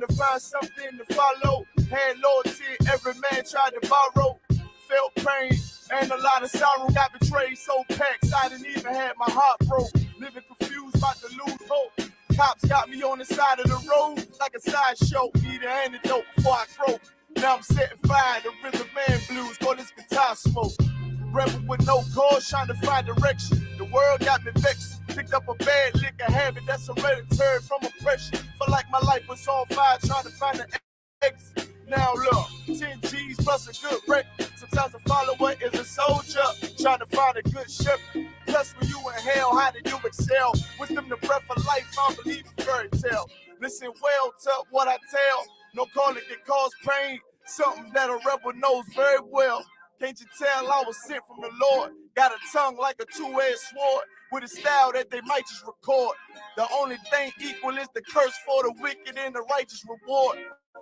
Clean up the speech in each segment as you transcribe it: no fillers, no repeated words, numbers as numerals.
to find something to follow. Had loyalty, every man tried to borrow. Felt pain and a lot of sorrow. Got betrayed, so packed, I didn't even have my heart broke. Living confused, about to lose hope. Cops got me on the side of the road like a sideshow. Need an antidote before I croak. Now I'm setting fire to Rhythm Man blues, call this guitar smoke. Rebel with no cause, trying to find direction. The world got me vexed. Picked up a bad liquor habit that's hereditary from oppression. Felt like my life was on fire, trying to find an exit. Now look, 10 G's plus a good wreck. Sometimes a follower is a soldier, trying to find a good shepherd. Plus when you in hell, how did you excel? Wisdom the breath of life, I believe in fairy tale. Listen well to what I tell. No calling can cause pain, something that a rebel knows very well. Can't you tell I was sent from the Lord? Got a tongue like a two-edged sword, with a style that they might just record. The only thing equal is the curse for the wicked and the righteous reward.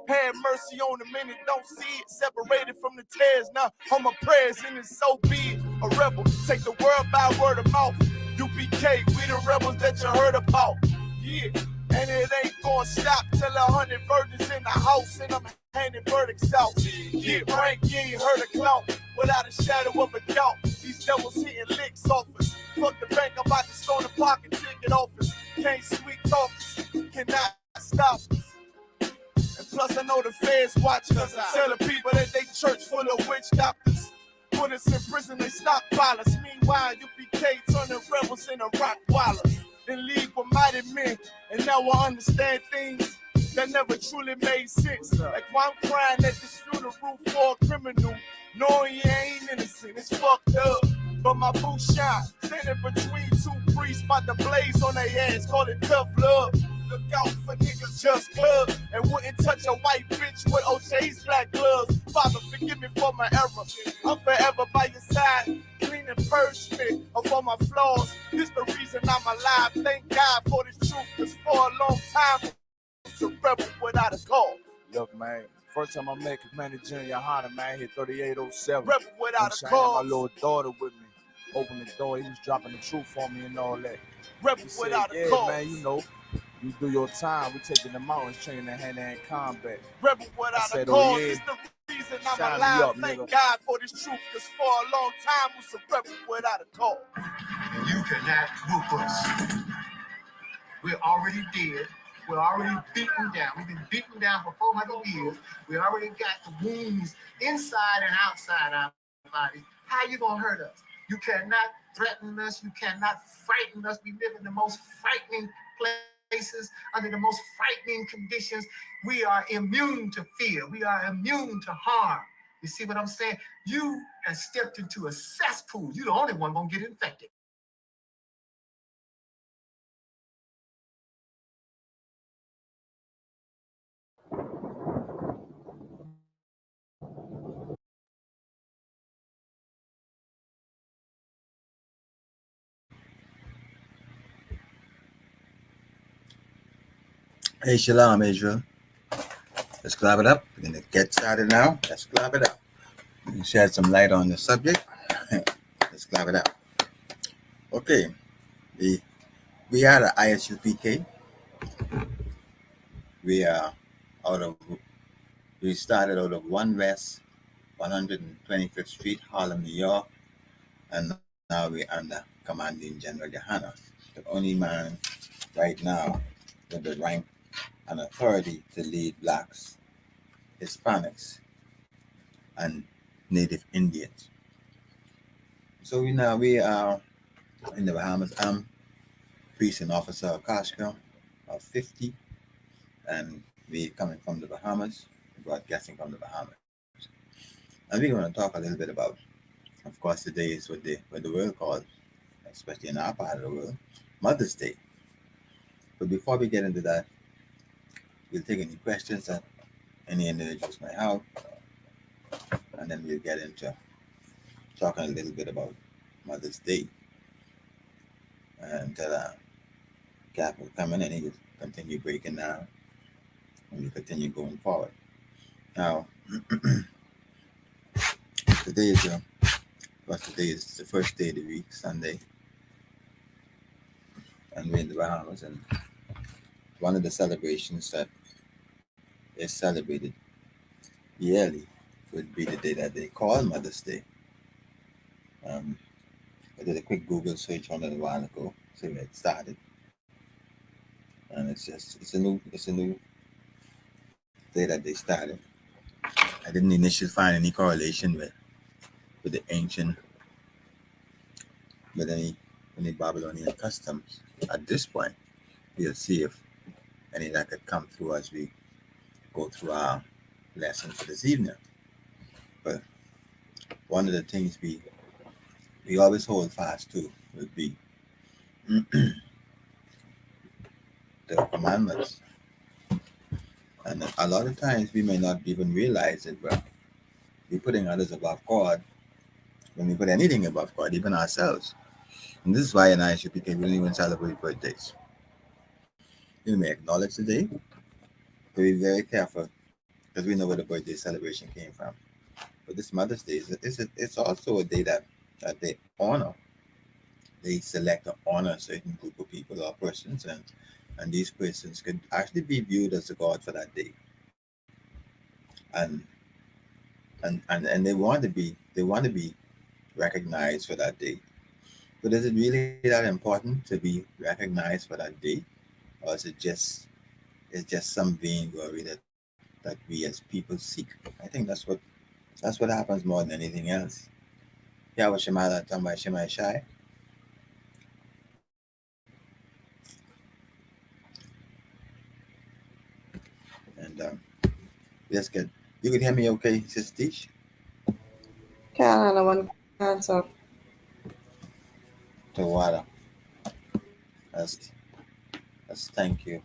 Have mercy on the many, don't see it. Separated from the tares, now on my prayers, and it's so be it. A rebel, take the world by word of mouth. UPK, we the rebels that you heard about. Yeah, and it ain't gonna stop till 100 virgins in the house, and I'm handing verdicts out. Get rank, you ain't heard a clout, without a shadow of a doubt. These devils hitting licks off us. Fuck the bank, I'm about to stone the pocket ticket office. Can't sweet talk us, cannot stop us. And plus I know the feds watching us. Telling people that they church full of witch doctors. Put us in prison, they stockpile us. Meanwhile, UPK turning rebels into rock wallers. In league with mighty men, and now I understand things that never truly made sense. Like why I'm crying at this funeral for a criminal, knowing you ain't innocent, it's fucked up. But my boo shine, standing between two priests, about to blaze on their ass, call it tough love. Look out for niggas just club, and wouldn't touch a white bitch with OJ's black gloves. Father, forgive me for my error. I'm forever by your side, clean and purge me of all my flaws. This the reason I'm alive. Thank God for this truth, cause for a long time, a rebel without a cause. Look, man, first time I met Commander Junior Honda, man, hit 3807. Rebel without a I cause. had my little daughter with me. Opened the door, he was dropping the truth on me and all that. Rebel He without said, a cause. man, you know, you do your time. We taking the mountains, training in hand-to-hand combat. Rebel without said, a cause. oh, yeah. It's the reason I'm Shine me alive. up, Thank nigga. God for this truth, cause for a long time was a rebel without a cause. You cannot whoop us. We're already dead. We're already beaten down. We've been beaten down for 400 years. We already got the wounds inside and outside our bodies. How are you going to hurt us? You cannot threaten us. You cannot frighten us. We live in the most frightening places, under the most frightening conditions. We are immune to fear. We are immune to harm. You see what I'm saying? You have stepped into a cesspool. You're the only one going to get infected. Hey, Shalom, Israel. Let's clap it up. We're going to get started now. Let's clap it up. Shed some light on the subject. Let's clap it up. Okay. We are the ISUPK. We started out of 1 West 125th Street, Harlem, New York. And now we're under Commanding General Yohana, the only man right now with the rank and authority to lead blacks, Hispanics, and Native Indians. So we are in the Bahamas. I'm precinct officer of Kashka of 50, and we coming from the Bahamas, broadcasting from the Bahamas. And we're going to talk a little bit about, of course, today is what the world calls, especially in our part of the world, Mother's Day. But before we get into that, we'll take any questions that any individuals may have, and then we'll get into talking a little bit about Mother's Day. And Cap will come in and he will continue breaking down, and we continue going forward. Now, today is the first day of the week, Sunday, and we're in the Bahamas, and one of the celebrations that is celebrated yearly would be the day that they call Mother's Day. Um, I did a quick Google search on it a while ago, see where it started, and it's a new day that they started. I didn't initially find any correlation with the ancient, with any Babylonian customs at this point. We'll see if any that could come through as we go through our lesson for this evening. But one of the things we always hold fast to would be the commandments. And a lot of times we may not even realize it, but we're putting others above God when we put anything above God, even ourselves. And this is why in ISUPK we don't even celebrate birthdays. We may acknowledge the day, but be very careful because we know where the birthday celebration came from. But this Mother's Day it's also a day that they honor. They select to honor a certain group of people or persons, and these persons could actually be viewed as the god for that day. And and they want to be recognized for that day. But is it really that important to be recognized for that day, or is it just some vain glory that we as people seek? I think that's what happens more than anything else. Yeah, what Shemala Tamba Shemai Shai. And let's get you could hear me okay, Sister Tish? Can one answer? To water. That's thank you.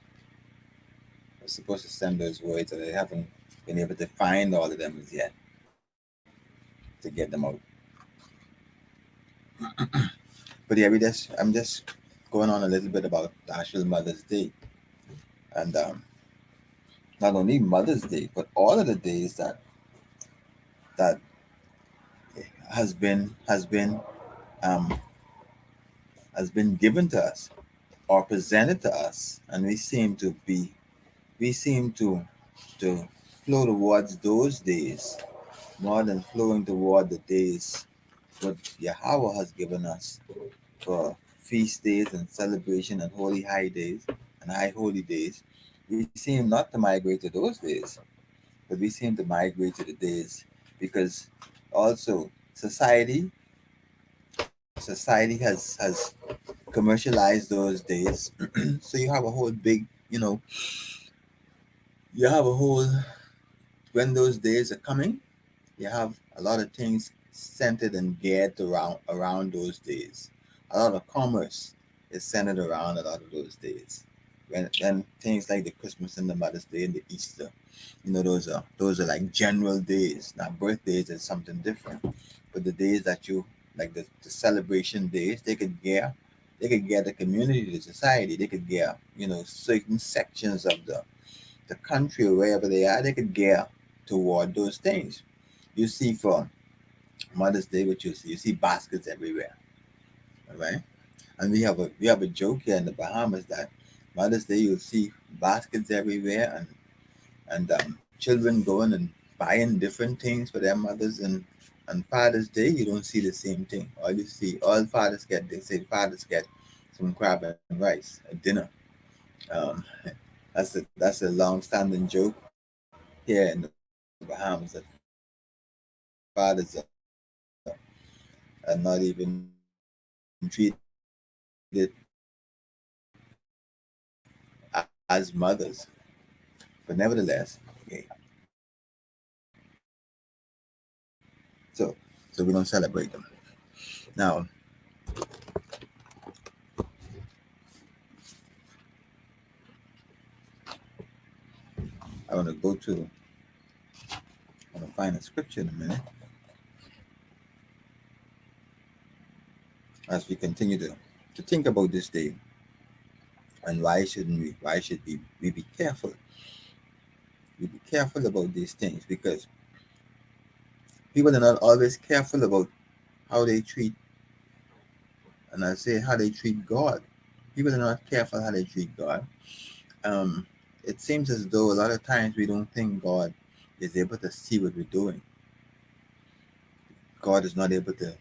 I was supposed to send those words, and I haven't been able to find all of them as yet to get them out. But yeah, I'm just going on a little bit about the actual Mother's Day, and not only Mother's Day, but all of the days that has been um, has been given to us or presented to us, and we seem to flow towards those days more than flowing toward the days what Yahweh has given us for feast days and celebration and holy high days and high holy days. We seem not to migrate to those days, but we seem to migrate to the days because also society has commercialized those days. So you have a whole big, you have a whole when those days are coming, you have a lot of things centered and geared around those days. A lot of commerce is centered around a lot of those days. When things like the Christmas and the Mother's Day and the Easter, those are like general days. Now birthdays is something different, but the days that you like the celebration days, they could gear the community, the society. They could gear certain sections of the country or wherever they are. They could gear toward those things. You see for Mother's Day, what you see baskets everywhere, all right? And we have a joke here in the Bahamas that Mother's Day you'll see baskets everywhere, and children going and buying different things for their mothers, and Father's Day you don't see the same thing. All fathers get, they say fathers get some crab and rice at dinner. Um, that's a long-standing joke here in the Bahamas that fathers are not even treated as mothers. But nevertheless, okay. So we don't celebrate them. Now, I want to find a scripture in a minute as we continue to think about this day and why should we be careful? We be careful about these things because people are not always careful about how they treat, and I say how they treat God. People are not careful how they treat God. Um, it seems as though a lot of times we don't think God is able to see what we're doing. God is not able to.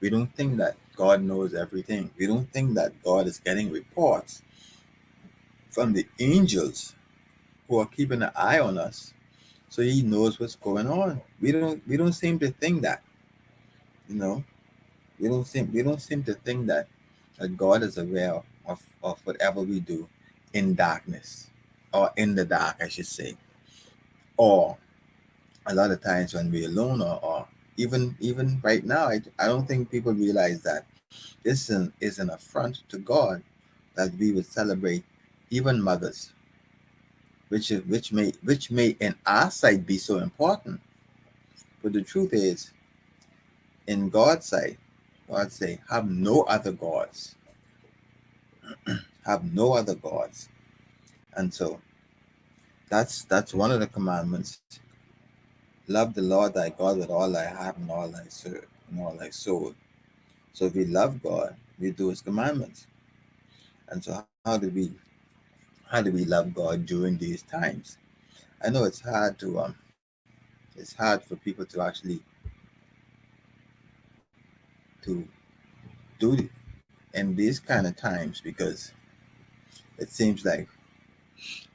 We don't think that God knows everything. We don't think that God is getting reports from the angels who are keeping an eye on us, so He knows what's going on. We don't seem to think that. You know, we don't seem to think that God is aware of whatever we do in darkness, or in the dark, I should say. Or a lot of times when we're alone, or even right now, I don't think people realize that this is an affront to God, that we would celebrate even mothers, which may in our sight be so important. But the truth is, in God's sight, God say, have no other gods. Have no other gods. And so that's one of the commandments. Love the Lord thy God with all thy heart and all thy soul. So if we love God, we do His commandments. And so how do we love God during these times? I know it's hard for people to actually to do it in these kind of times, because it seems like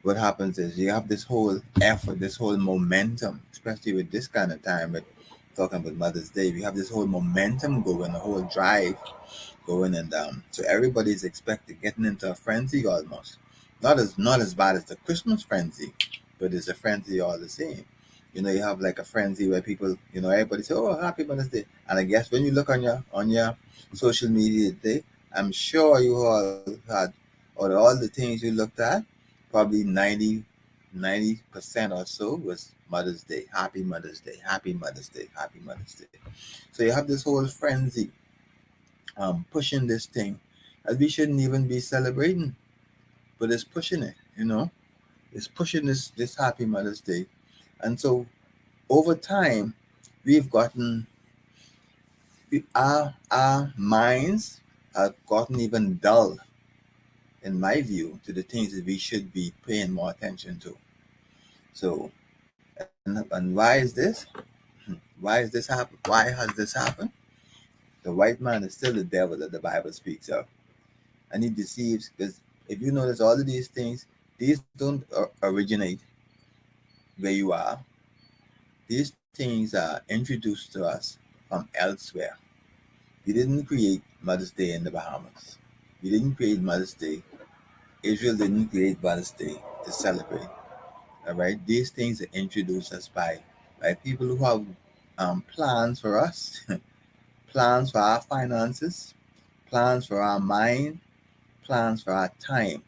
what happens is you have this whole effort, this whole momentum, especially with this kind of time, with talking about Mother's Day, we have this whole momentum going, a whole drive going, and so everybody's expected getting into a frenzy almost. Not as bad as the Christmas frenzy, but it's a frenzy all the same. You have like a frenzy where people, everybody say, "Oh, Happy Mother's Day," and I guess when you look on your social media today, I'm sure you all had, or all the things you looked at, probably 90% or so was Mother's Day, Happy Mother's Day, Happy Mother's Day, Happy Mother's Day. So you have this whole frenzy, pushing this thing that we shouldn't even be celebrating, but it's pushing it. It's pushing this Happy Mother's Day, and so over time, we've gotten our minds have gotten even dull, in my view, to the things that we should be paying more attention to. So, and why is this? Why is this happen? Why has this happened? The white man is still the devil that the Bible speaks of, and he deceives. Because if you notice, all of these things, these don't originate where you are. These things are introduced to us from elsewhere. We didn't create Mother's Day in the Bahamas. We didn't create Mother's Day. Israel didn't create Mother's Day to celebrate. All right, these things are introduced us by people who have plans for us, plans for our finances, plans for our mind, plans for our time,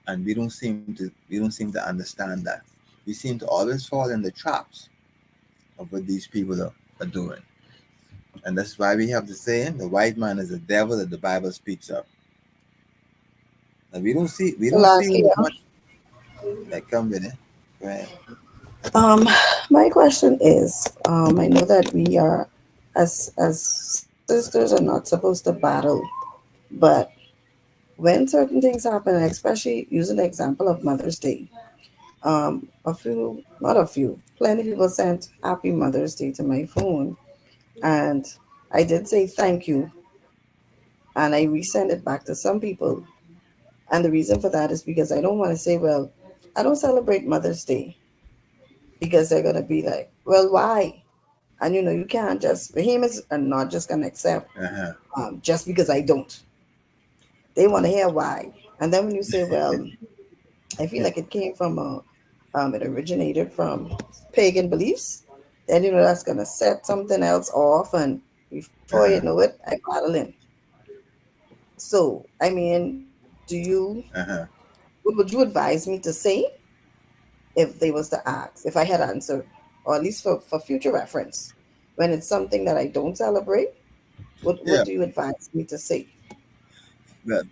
and we don't seem to understand that. We seem to always fall in the traps of what these people are doing. And that's why we have the saying, the white man is the devil that the Bible speaks of. And we don't see Lastly, much that come with it. Go ahead. um, my question is, I know that we are, as sisters, are not supposed to battle, but when certain things happen, and especially using the example of Mother's Day, not a few, plenty of people sent Happy Mother's Day to my phone, and I did say thank you, and I resend it back to some people. And the reason for that is because I don't want to say, well, I don't celebrate Mother's Day, because they're going to be like, well, why? And you can't just, Bahamians are not just going to accept Uh-huh. just because I don't. They want to hear why. And then when you say, well, I feel like it came from it originated from pagan beliefs, then that's gonna set something else off, and before you know Uh-huh. it, I battle in. So, I mean, do you Uh-huh. what would you advise me to say if they was to ask, if I had answered, or at least for future reference, when it's something that I don't celebrate, what Yeah. do you advise me to say? Well,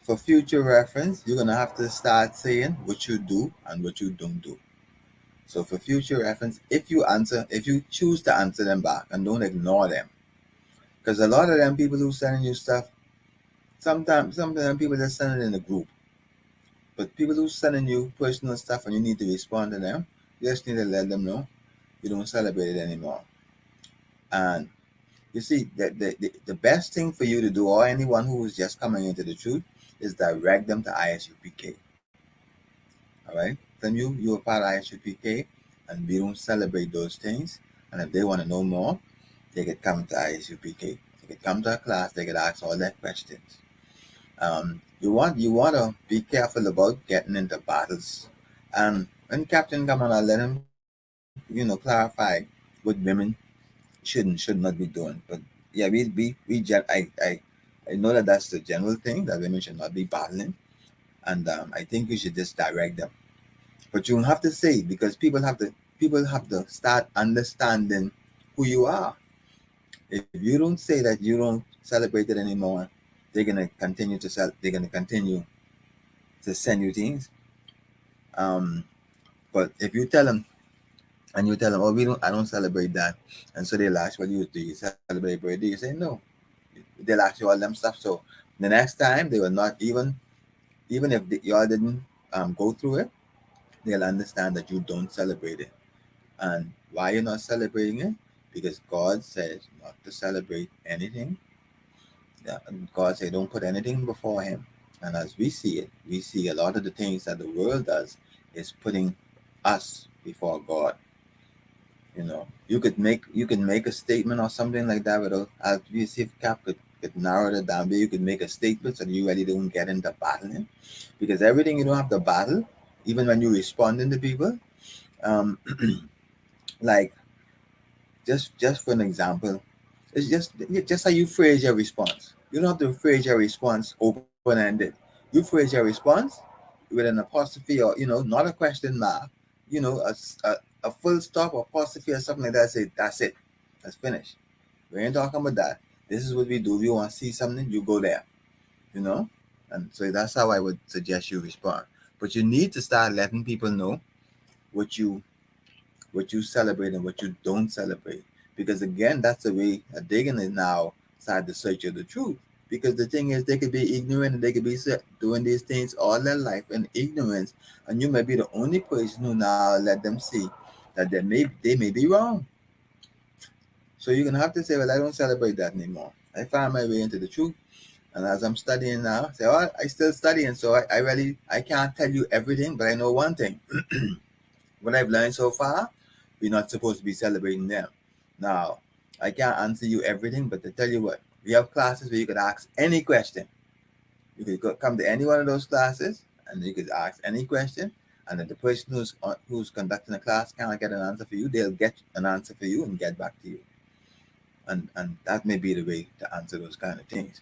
for future reference, you're gonna have to start saying what you do and what you don't do. So for future reference, if you choose to answer them back and don't ignore them, because a lot of them people who sending you stuff, sometimes some of them people just send it in a group. But people who sending you personal stuff and you need to respond to them, you just need to let them know you don't celebrate it anymore. And you see, the best thing for you to do, or anyone who is just coming into the truth, is direct them to ISUPK. All right? Then you're a part of ISUPK, and we don't celebrate those things. And if they want to know more, they could come to ISUPK. They could come to a class. They could ask all their questions. You want to be careful about getting into battles. And when Captain come on, I let him, clarify what women should not be doing. But yeah, I know that that's the general thing, that women should not be battling, and I think we should just direct them. But you don't have to say it, because people have to start understanding who you are. If you don't say that you don't celebrate it anymore, they're gonna continue to send you things. Um, but if you tell them, and you tell them, oh, I don't celebrate that, and so they'll ask, well, do you celebrate birthday? You say no. They'll ask you all them stuff. So the next time they will not even if y'all didn't go through it, they'll understand that you don't celebrate it. And why you're not celebrating it? Because God says not to celebrate anything. Yeah, and God said don't put anything before Him. And as we see a lot of the things that the world does is putting us before God. You could make a statement or something like that without, as you see if Cap could narrow it down, but you could make a statement so that you really don't get into battling, because everything you don't have to battle, even when you responding to people, um, like just for an example, it's just how you phrase your response. You don't have to phrase your response open ended. You phrase your response with an apostrophe, or not a question mark, a full stop or apostrophe or something like that. Say that's it, that's finished. We ain't talking about that. This is what we do. If you want to see something, you go there, you know? And so that's how I would suggest you respond. But you need to start letting people know what you celebrate and what you don't celebrate. Because again, that's the way that they're gonna now start to search of the truth. Because the thing is, they could be ignorant and they could be doing these things all their life in ignorance, and you may be the only person who now let them see that they may be wrong. So you're gonna have to say, well, I don't celebrate that anymore. I found my way into the truth, and as I'm studying now, say, well, I still studying, so I can't tell you everything, but I know one thing. What I've learned so far, we're not supposed to be celebrating them. Now, I can't answer you everything, but to tell you what, we have classes where you could ask any question. You could come to any one of those classes, and you could ask any question, and if the person who's conducting the class can't get an answer for you, they'll get an answer for you and get back to you. And that may be the way to answer those kind of things.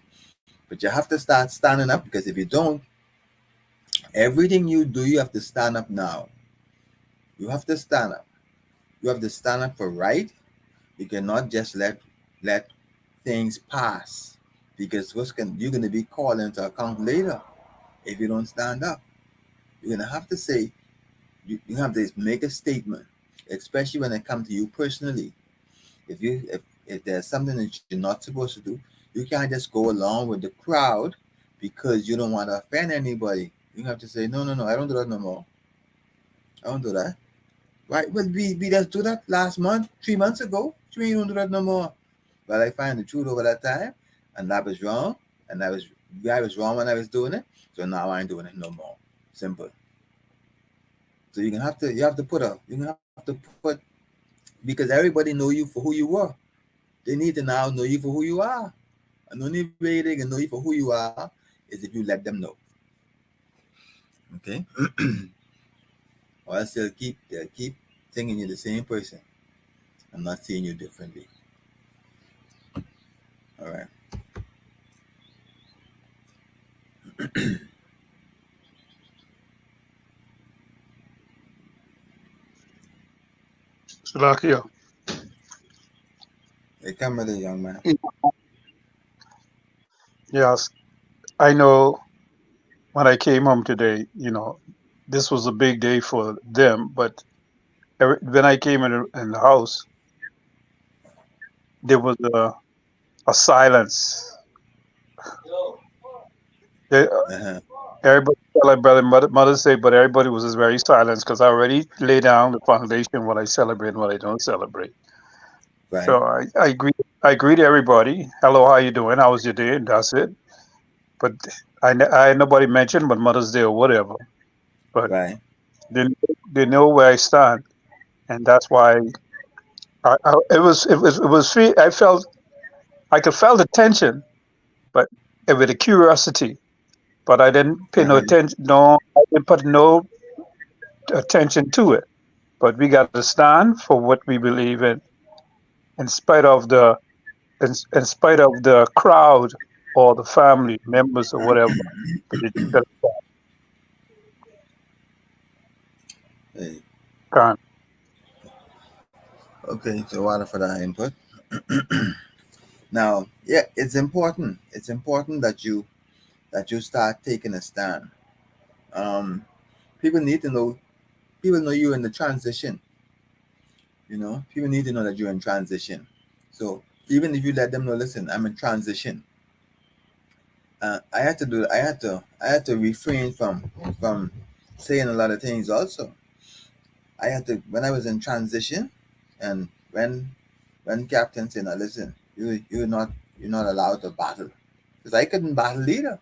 But you have to start standing up, because if you don't, everything you do, you have to stand up now. You have to stand up. You have to stand up for right. You cannot just let things pass, because you're going to be called into account later if you don't stand up. You're going to have to say, you have to make a statement, especially when it comes to you personally. If there's something that you're not supposed to do, you can't just go along with the crowd because you don't want to offend anybody. You have to say, no, I don't do that no more. I don't do that. Right? Well, we just do that last month, 3 months ago. So we don't do that no more. But I find the truth over that time, and that was wrong, and I was wrong when I was doing it. So now I ain't doing it no more. Simple. So you have to put, because everybody know you for who you were. They need to now know you for who you are. And the only way they can know you for who you are is if you let them know. Okay? Or else they'll keep thinking you're the same person and not seeing you differently. All right. Salakia. Hey, come with it, young man. Yes, I know when I came home today, this was a big day for them, but when I came in the house, there was a silence. They, Uh-huh. Everybody celebrated Mother's Day, but everybody was just very silent because I already laid down the foundation what I celebrate and what I don't celebrate. Right, So I agree. I greet everybody. Hello, how you doing? How was your day? And that's it. But I had nobody mentioned but Mother's Day or whatever. But right. they they know where I stand, and that's why it was free. I could feel the tension, but with a curiosity. But I didn't pay no Uh-huh. attention. No, I didn't put no attention to it. But we got to stand for what we believe in spite of in spite of the crowd or the family members or whatever. But you just gotta Hey, stand. okay, so what for that input? Now, yeah, it's important. It's important that you start taking a stand. Um, people need to know. People know you're in the transition. You know, people need to know that you're in transition. So even if you let them know, listen, I'm in transition. I had to do. I had to refrain from saying a lot of things. Also, I had to when I was in transition, and when Captain said, "Now listen, you're not allowed to battle," because I couldn't battle either.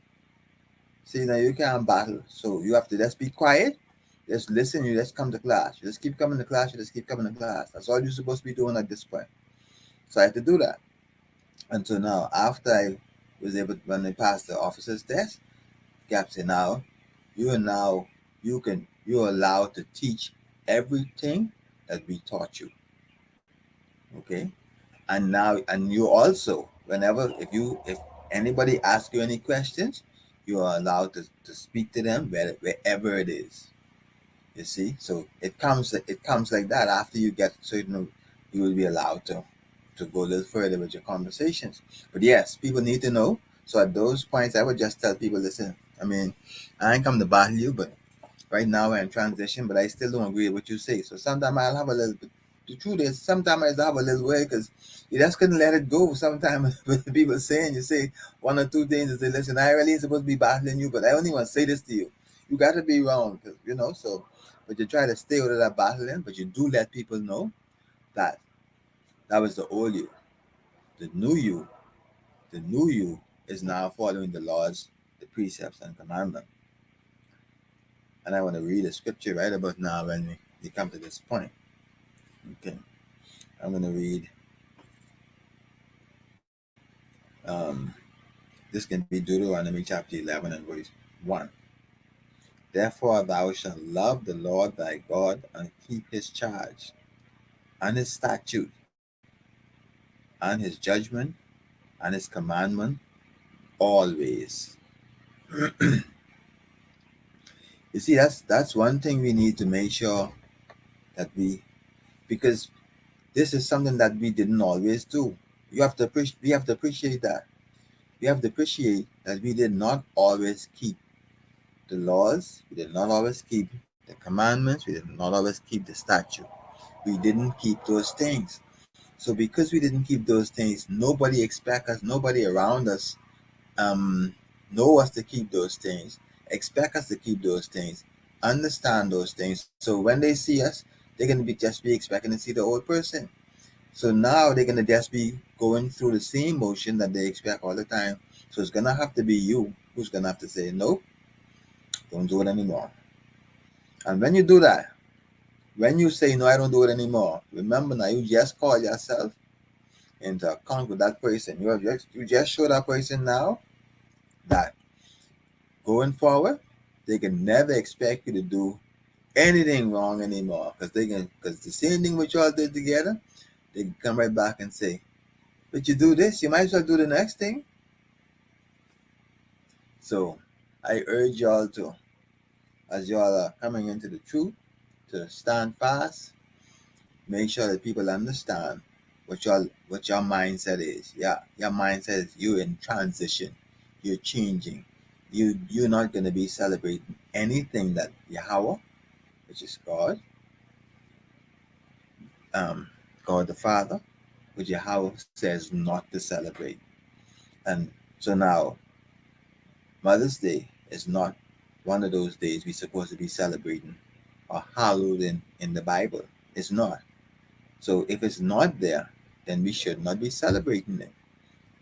See, now you can't battle, so you have to just be quiet. Just listen. You just come to class. You just keep coming to class. You just keep coming to class. That's all you're supposed to be doing at this point. So I had to do that. And so now, after I was able, when I passed the officer's test, Cap said, now you're allowed to teach everything that we taught you. Okay. And you also, whenever, if anybody asks you any questions, you are allowed to speak to them wherever it is. You see, so it comes like that. After you get certain, you will be allowed to go a little further with your conversations. But yes, people need to know. So at those points, I would just tell people, listen, I mean, I ain't come to battle you, but right now we're in transition, but I still don't agree with what you say. So sometimes I'll have a little bit. The truth is, sometimes I just have a little way because you just couldn't let it go. Sometimes with people saying, you say one or two things and say, listen, I really ain't supposed to be battling you, but I only want to say this to you. You got to be wrong, so, but you try to stay out of that battling, but you do let people know that that was the old you. The new you, the new you is now following the laws, the precepts, and commandments. And I want to read a scripture right about now when we come to this point. Okay. I'm going to read, um, this can be Deuteronomy chapter 11 and verse 1. Therefore thou shalt love the Lord thy God and keep his charge and his statute and his judgment and his commandment always. You see, that's one thing we need to make sure that because this is something that we didn't always do. We have to appreciate that. We have to appreciate that we did not always keep the laws. We did not always keep the commandments. We did not always keep the statute. We didn't keep those things. So because we didn't keep those things, nobody expect us, nobody around us um, know us to keep those things, expect us to keep those things, understand those things. So when they see us, they're gonna be just be expecting to see the old person. So now they're gonna just be going through the same motion that they expect all the time. So it's gonna have to be you who's gonna have to say, nope, don't do it anymore. And when you do that, when you say no, I don't do it anymore, remember now you just call yourself into account with that person. You just show that person now that going forward, they can never expect you to do anything wrong anymore. Because the same thing which y'all did together, they can come right back and say, but you do this, you might as well do the next thing. So I urge y'all to, as y'all are coming into the truth, to stand fast. Make sure that people understand what your mindset is. Yeah, your mindset is you're in transition. You're changing. You're not gonna be celebrating anything that Yahweh, which is God, um, God the Father, which Yahweh says not to celebrate. And so now Mother's Day is not one of those days we're supposed to be celebrating or hallowed in the Bible. It's not. So if it's not there, then we should not be celebrating it.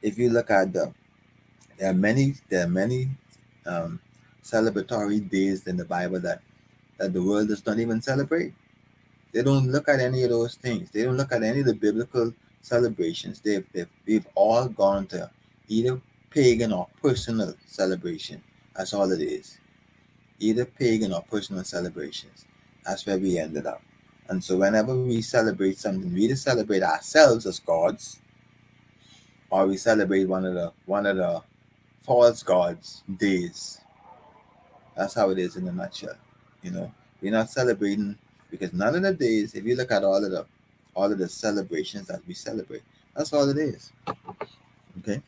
If you look at there are many um, celebratory days in the Bible that the world does not even celebrate. They don't look at any of those things. They don't look at any of the biblical celebrations. We've all gone to either pagan or personal celebration. That's all it is. Either pagan or personal celebrations. That's where we ended up. And so whenever we celebrate something, we either celebrate ourselves as gods, or we celebrate one of the false gods' days. That's how it is in a nutshell. You know, we're not celebrating because none of the days, if you look at all of the celebrations that we celebrate, that's all it is. Okay.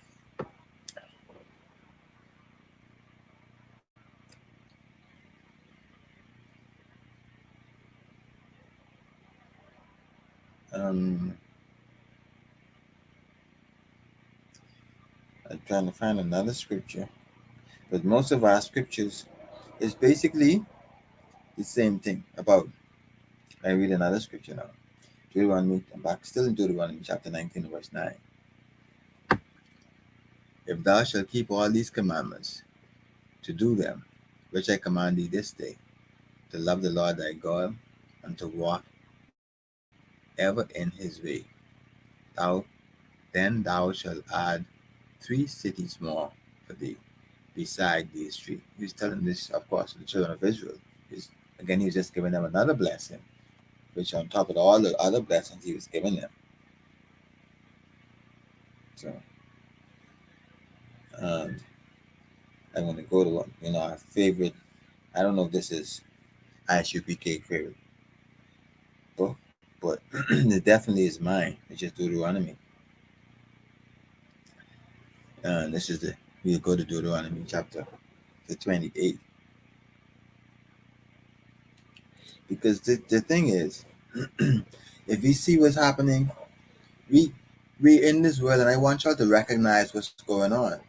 Um, I'm trying to find another scripture, but most of our scriptures is basically the same thing. About I read another scripture now. Deuteronomy, I'm back still in Deuteronomy chapter 19, verse 9. If thou shalt keep all these commandments to do them, which I command thee this day, to love the Lord thy God, and to walk ever in his way, thou then thou shalt add 3 cities more for thee, beside these 3. He was telling this, of course, to the children of Israel. He was just giving them another blessing, which on top of all the other blessings he was giving them. So, I'm going to go to our favorite. I don't know if this is ISUPK favorite book, but it definitely is mine. It's just Deuteronomy. This is we'll go to Deuteronomy chapter 28. Because the thing is, if we see what's happening, we in this world, and I want y'all to recognize what's going on.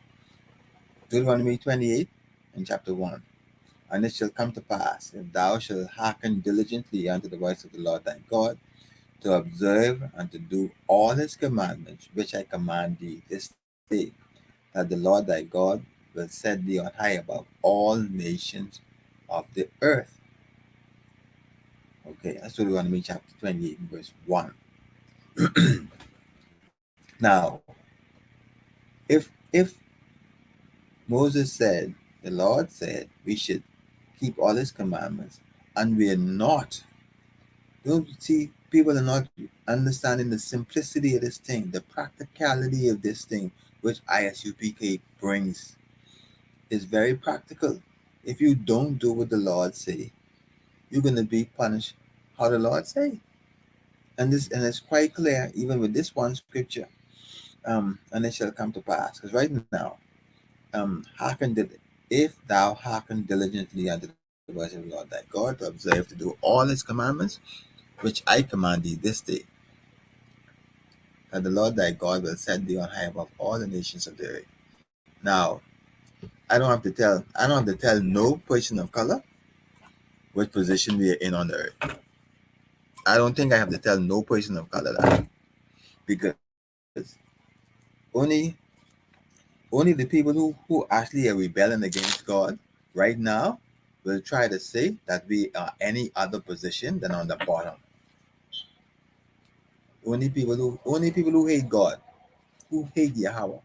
Deuteronomy 28 in chapter 1. And it shall come to pass, if thou shalt hearken diligently unto the voice of the Lord thy God, to observe and to do all his commandments, which I command thee this day, that the Lord thy God will set thee on high above all nations of the earth. Okay, that's Deuteronomy chapter 28, verse 1. Now, if Moses said, the Lord said, we should keep all his commandments, and we're not, don't you see, people are not understanding the simplicity of this thing, the practicality of this thing, which ISUPK brings, is very practical. If you don't do what the Lord say, you're going to be punished how the Lord say. And it's quite clear, even with this one scripture, and it shall come to pass. Because right now, if thou hearken diligently unto the voice of the Lord thy God, to observe to do all his commandments, which I command thee this day, that the Lord thy God will set thee on high above all the nations of the earth. Now, I don't have to tell no person of color what position we are in on the earth. I don't think I have to tell no person of color that, because only the people who actually are rebelling against God right now will try to say that we are any other position than on the bottom. Only people who hate God, who hate Yahweh.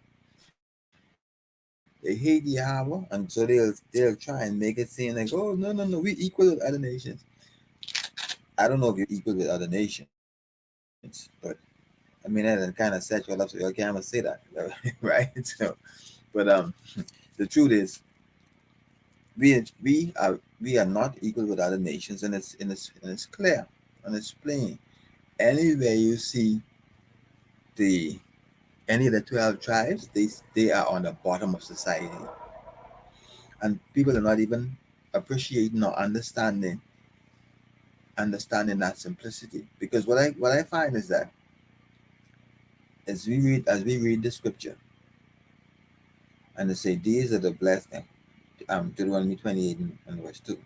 They hate Yahweh, and so they'll try and make it seem like, oh, no, we equal with other nations. I don't know if you're equal with other nations, but I mean that kind of set you up, so you can't say that, right? So, but the truth is, we are not equal with other nations, and it's clear and it's plain. Anywhere you see any of the 12 tribes, they are on the bottom of society, and people are not even appreciating or understanding that simplicity. Because what I find is that as we read the scripture, and they say these are the blessed, Deuteronomy 28 and verse 2.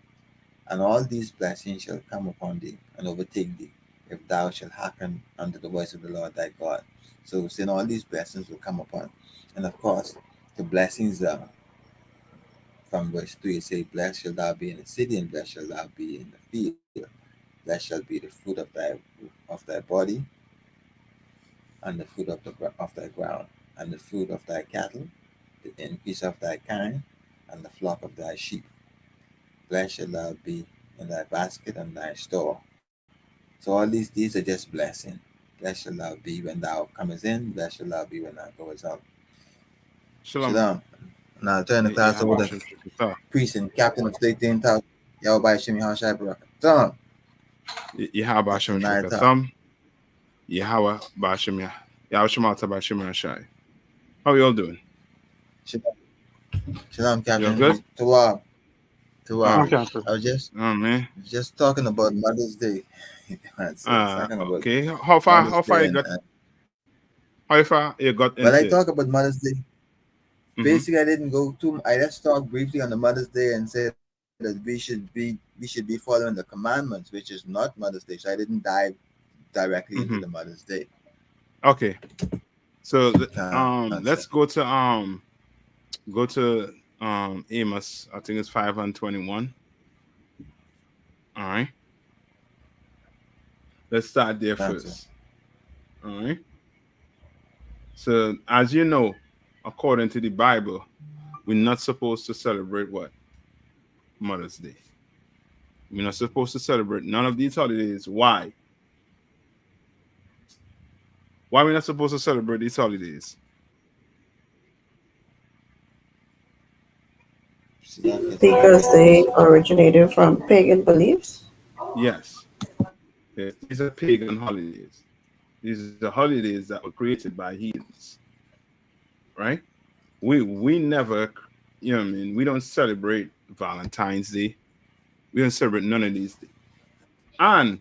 And all these blessings shall come upon thee and overtake thee, if thou shalt hearken unto the voice of the Lord thy God. So saying all these blessings will come upon. And of course, the blessings from verse 3 it say, blessed shall thou be in the city, and blessed shall thou be in the field. Blessed shall be the fruit of thy body, and the fruit of thy ground, and the fruit of thy cattle, the increase of thy kind, and the flock of thy sheep. Blessed shall thou be in thy basket and thy store. So all these are just blessing. Blessed shall thou be when thou comest in, blessed shall thou be when thou goest out. Shalom. Shalom. Now I'll turn the class over to priest and captain of 13,000. Yahweh Shemi Hashai Barak. Shalom. Yahweh Bashem Thumb. Yahweh Bashem Yahweh Shemata Bashem Hashai. How are you all doing? Shalom, You Captain. good? Tawab. Okay. I was man. just talking about Mother's Day. Talking about okay. How far you got? How far you got into? Well, I talk about Mother's Day. Mhm. Basically, I didn't go too. I just talked briefly on the Mother's Day and said that we should be following the commandments, which is not Mother's Day. So I didn't dive directly into the Mother's Day. Okay. So let's go to Amos. I think it's 5:21. All right. Let's start there first. All right. So as you know, according to the Bible, we're not supposed to celebrate what? Mother's Day. We're not supposed to celebrate none of these holidays. Why? Why are we not supposed to celebrate these holidays? Because they originated from pagan beliefs? Yes. These are pagan holidays. These are the holidays that were created by heathens. Right? We never, you know what I mean? We don't celebrate Valentine's Day. We don't celebrate none of these things. And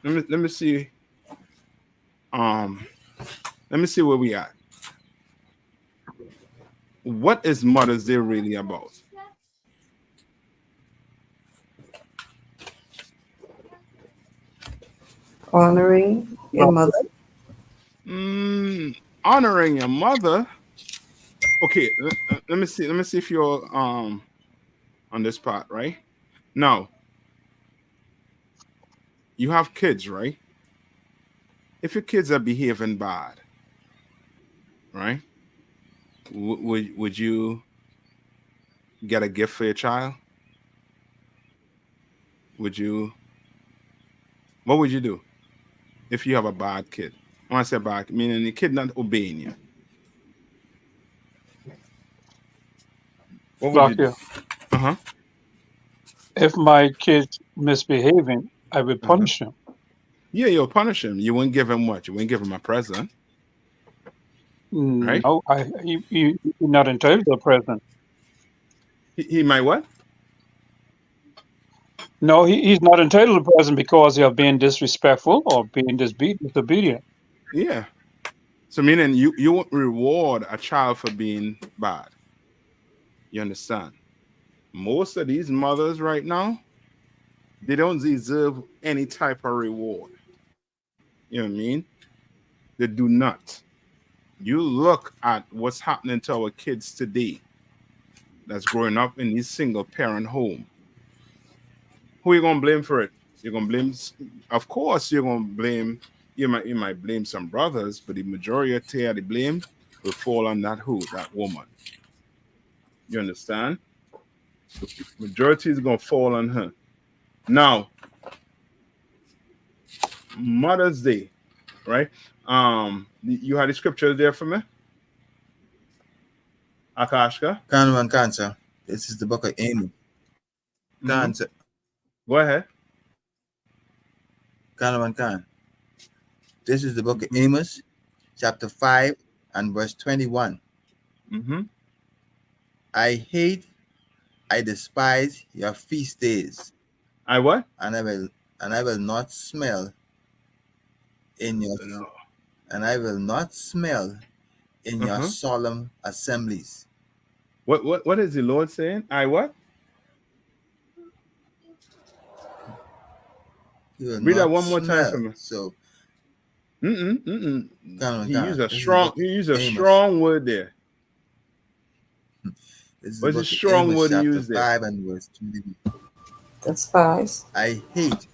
let me see. Let me see where we at. What is Mother's Day really about? Honoring your mother? Honoring your mother. Okay, let me see. Let me see if you're on this part, right? Now, you have kids, right? If your kids are behaving bad, right? Would you get a gift for your child? What would you do if you have a bad kid? When I say bad, meaning the kid not obeying you. What would you do? If my kid's misbehaving, I would punish him. Yeah, you'll punish him. You wouldn't give him what? You wouldn't give him a present. Right? No, he's not entitled to a present. He might what? No, he's not entitled to a present because of being disrespectful or being disobedient. Yeah. So meaning you won't reward a child for being bad. You understand? Most of these mothers right now, they don't deserve any type of reward. You know what I mean? They do not. You look at what's happening to our kids today that's growing up in these single parent home. Who are you gonna blame for it? You're gonna blame, of course, you're gonna blame, you might blame some brothers, but the majority of the blame will fall on that woman. You understand? The majority is gonna fall on her. Now, Mother's Day, right? You had the scripture there for me? Akashka? Cancer. This is the book of Amos. Cancer. Go ahead. Khan. This is the book of Amos, chapter 5 and verse 21. I despise your feast days. I what? And I will not smell in your your solemn assemblies. What is the Lord saying? I what? You will Read that not one more time for smell. me. So, Mm-mm. He He used a Amos. strong word there. This is the What's the book of strong Amos, word he chapter used there? 5 and verse 20. Despise. I hate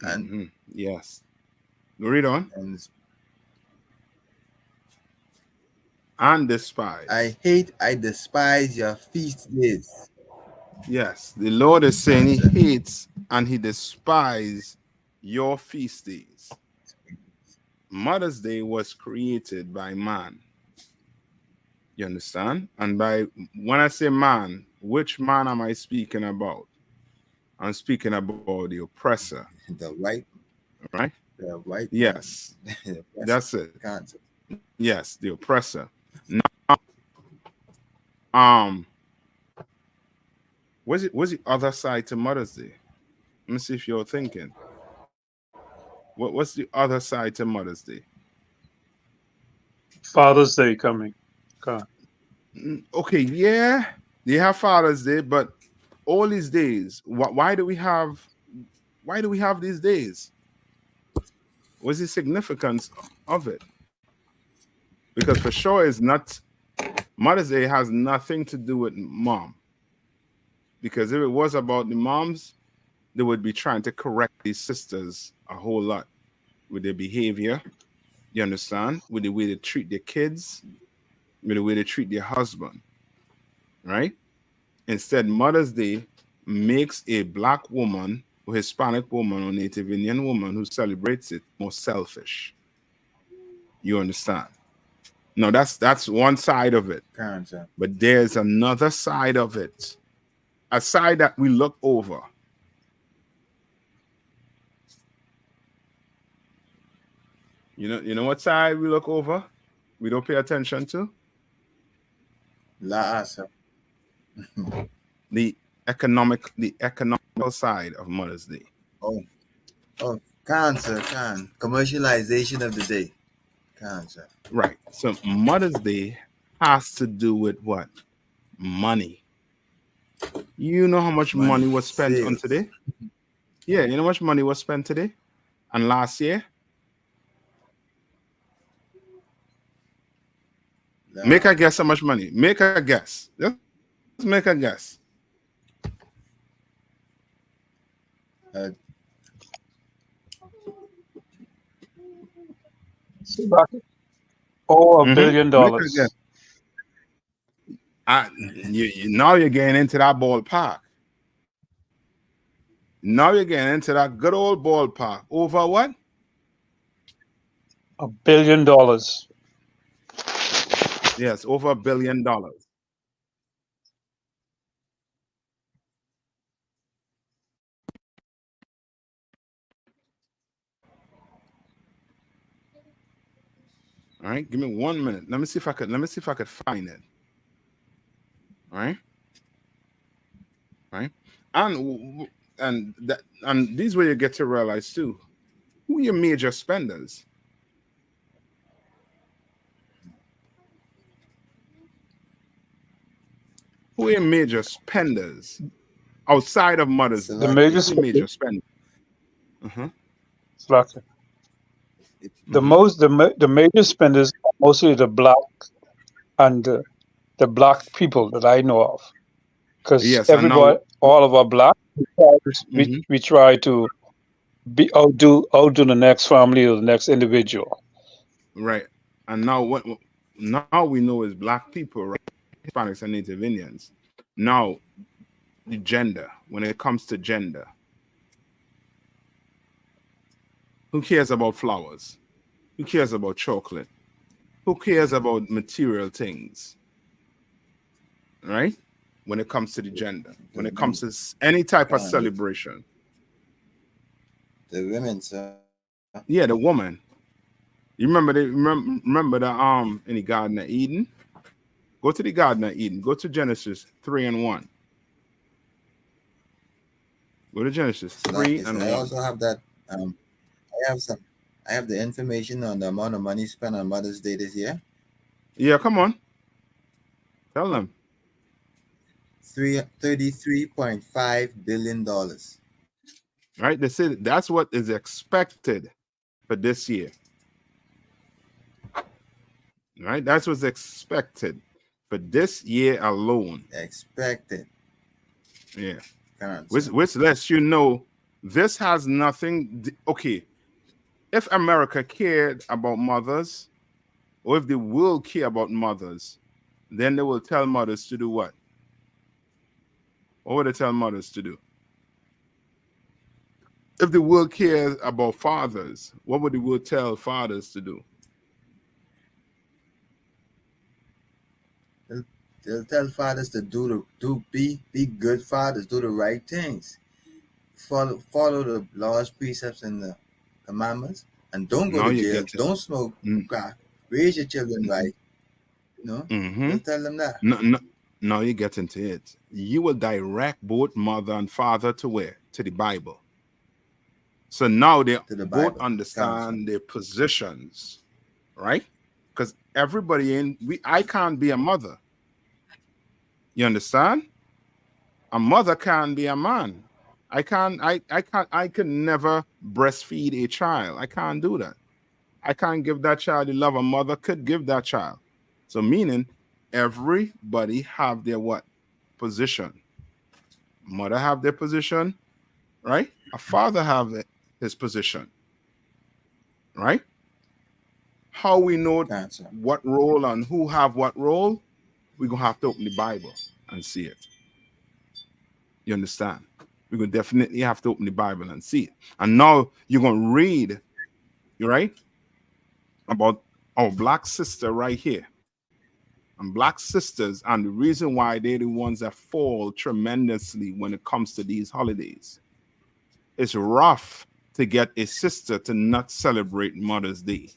and, Yes. Read on. and And despise. I despise your feast days. Yes, the Lord is saying he Answer. hates and he despises your feast days. Mother's Day was created by man. You understand? And when I say man, which man am I speaking about? I'm speaking about the oppressor. The white, Right? the white. Yes. Man. That's it. Cancer. Yes, the oppressor. Now, what's the other side to Mother's Day? Let me see if you're thinking. What's the other side to Mother's Day? Father's Day coming. God. Okay, yeah, they have Father's Day, but all these days, why do we have these days? What's the significance of it? Because for sure, it's not Mother's Day has nothing to do with mom. Because if it was about the moms, they would be trying to correct these sisters a whole lot with their behavior. You understand? With the way they treat their kids, with the way they treat their husband, right? Instead, Mother's Day makes a black woman, or Hispanic woman, or Native Indian woman who celebrates it more selfish. You understand? No, that's one side of it. Cancer. But there's another side of it, a side that we look over. You know what side we look over? We don't pay attention to? Last. The economical side of Mother's Day. Oh, cancer. Commercialization of the day. Cancer. Right. So Mother's Day has to do with what? Money. You know how much money was spent on today? Yeah, you know how much money was spent today and last year? Make a guess how much money. Make a guess. Let's make a guess. $1 billion. Now you're getting into that ballpark. Now you're getting into that good old ballpark. Over what? $1 billion. Yes, over $1 billion. All right, give me 1 minute. Let me see if I could find it. All right. Right. And these where you get to realize too, who are your major spenders? Who are your major spenders outside of Mother's Day? The major spender. The major spenders are mostly the black and the black people that I know of, because all of our black, we try to outdo the next family or the next individual. Right. And now we know is black people, right? Hispanics and Native Indians. Now, the gender. When it comes to gender, who cares about flowers? Who cares about chocolate? Who cares about material things? Right? When it comes to the gender, when it comes to any type of celebration. The women, sir. Yeah, the woman. You remember the in the Garden of Eden? Go to the Garden of Eden. Go to Genesis 3:1. Go to Genesis 3:1. I also have that. I have the information on the amount of money spent on Mother's Day this year. Yeah, come on. Tell them. $33.5 billion. Right? They say that's what is expected for this year. Right? That's what's expected for this year alone. Expected. Yeah. Currency. Which lets you know this has nothing. Okay. If America cared about mothers, or if the world care about mothers, then they will tell mothers to do what? What would they tell mothers to do? If the world cares about fathers, what would the world tell fathers to do? They'll tell fathers to be good fathers, do the right things, follow the laws, precepts, and the commandments, and don't go Now to you jail. get it. Don't smoke crack. Raise your children right. Mm-hmm. They'll tell them that. No, now you get into it. You will direct both mother and father to where? To the Bible. So now they both Bible. understand their positions, right? Because everybody I can't be a mother. You understand? A mother can't be a man. I can never breastfeed a child. I can't do that. I can't give that child the love a mother could give that child. So meaning everybody have their what? Position. Mother have their position, right? A father have his position, right? How we know what role and who have what role, we're going to have to open the Bible and see it. You understand? We're going to definitely have to open the Bible and see it. And now you're going to read, right, about our black sister right here. And black sisters, and the reason why they're the ones that fall tremendously when it comes to these holidays. It's rough to get a sister to not celebrate Mother's Day.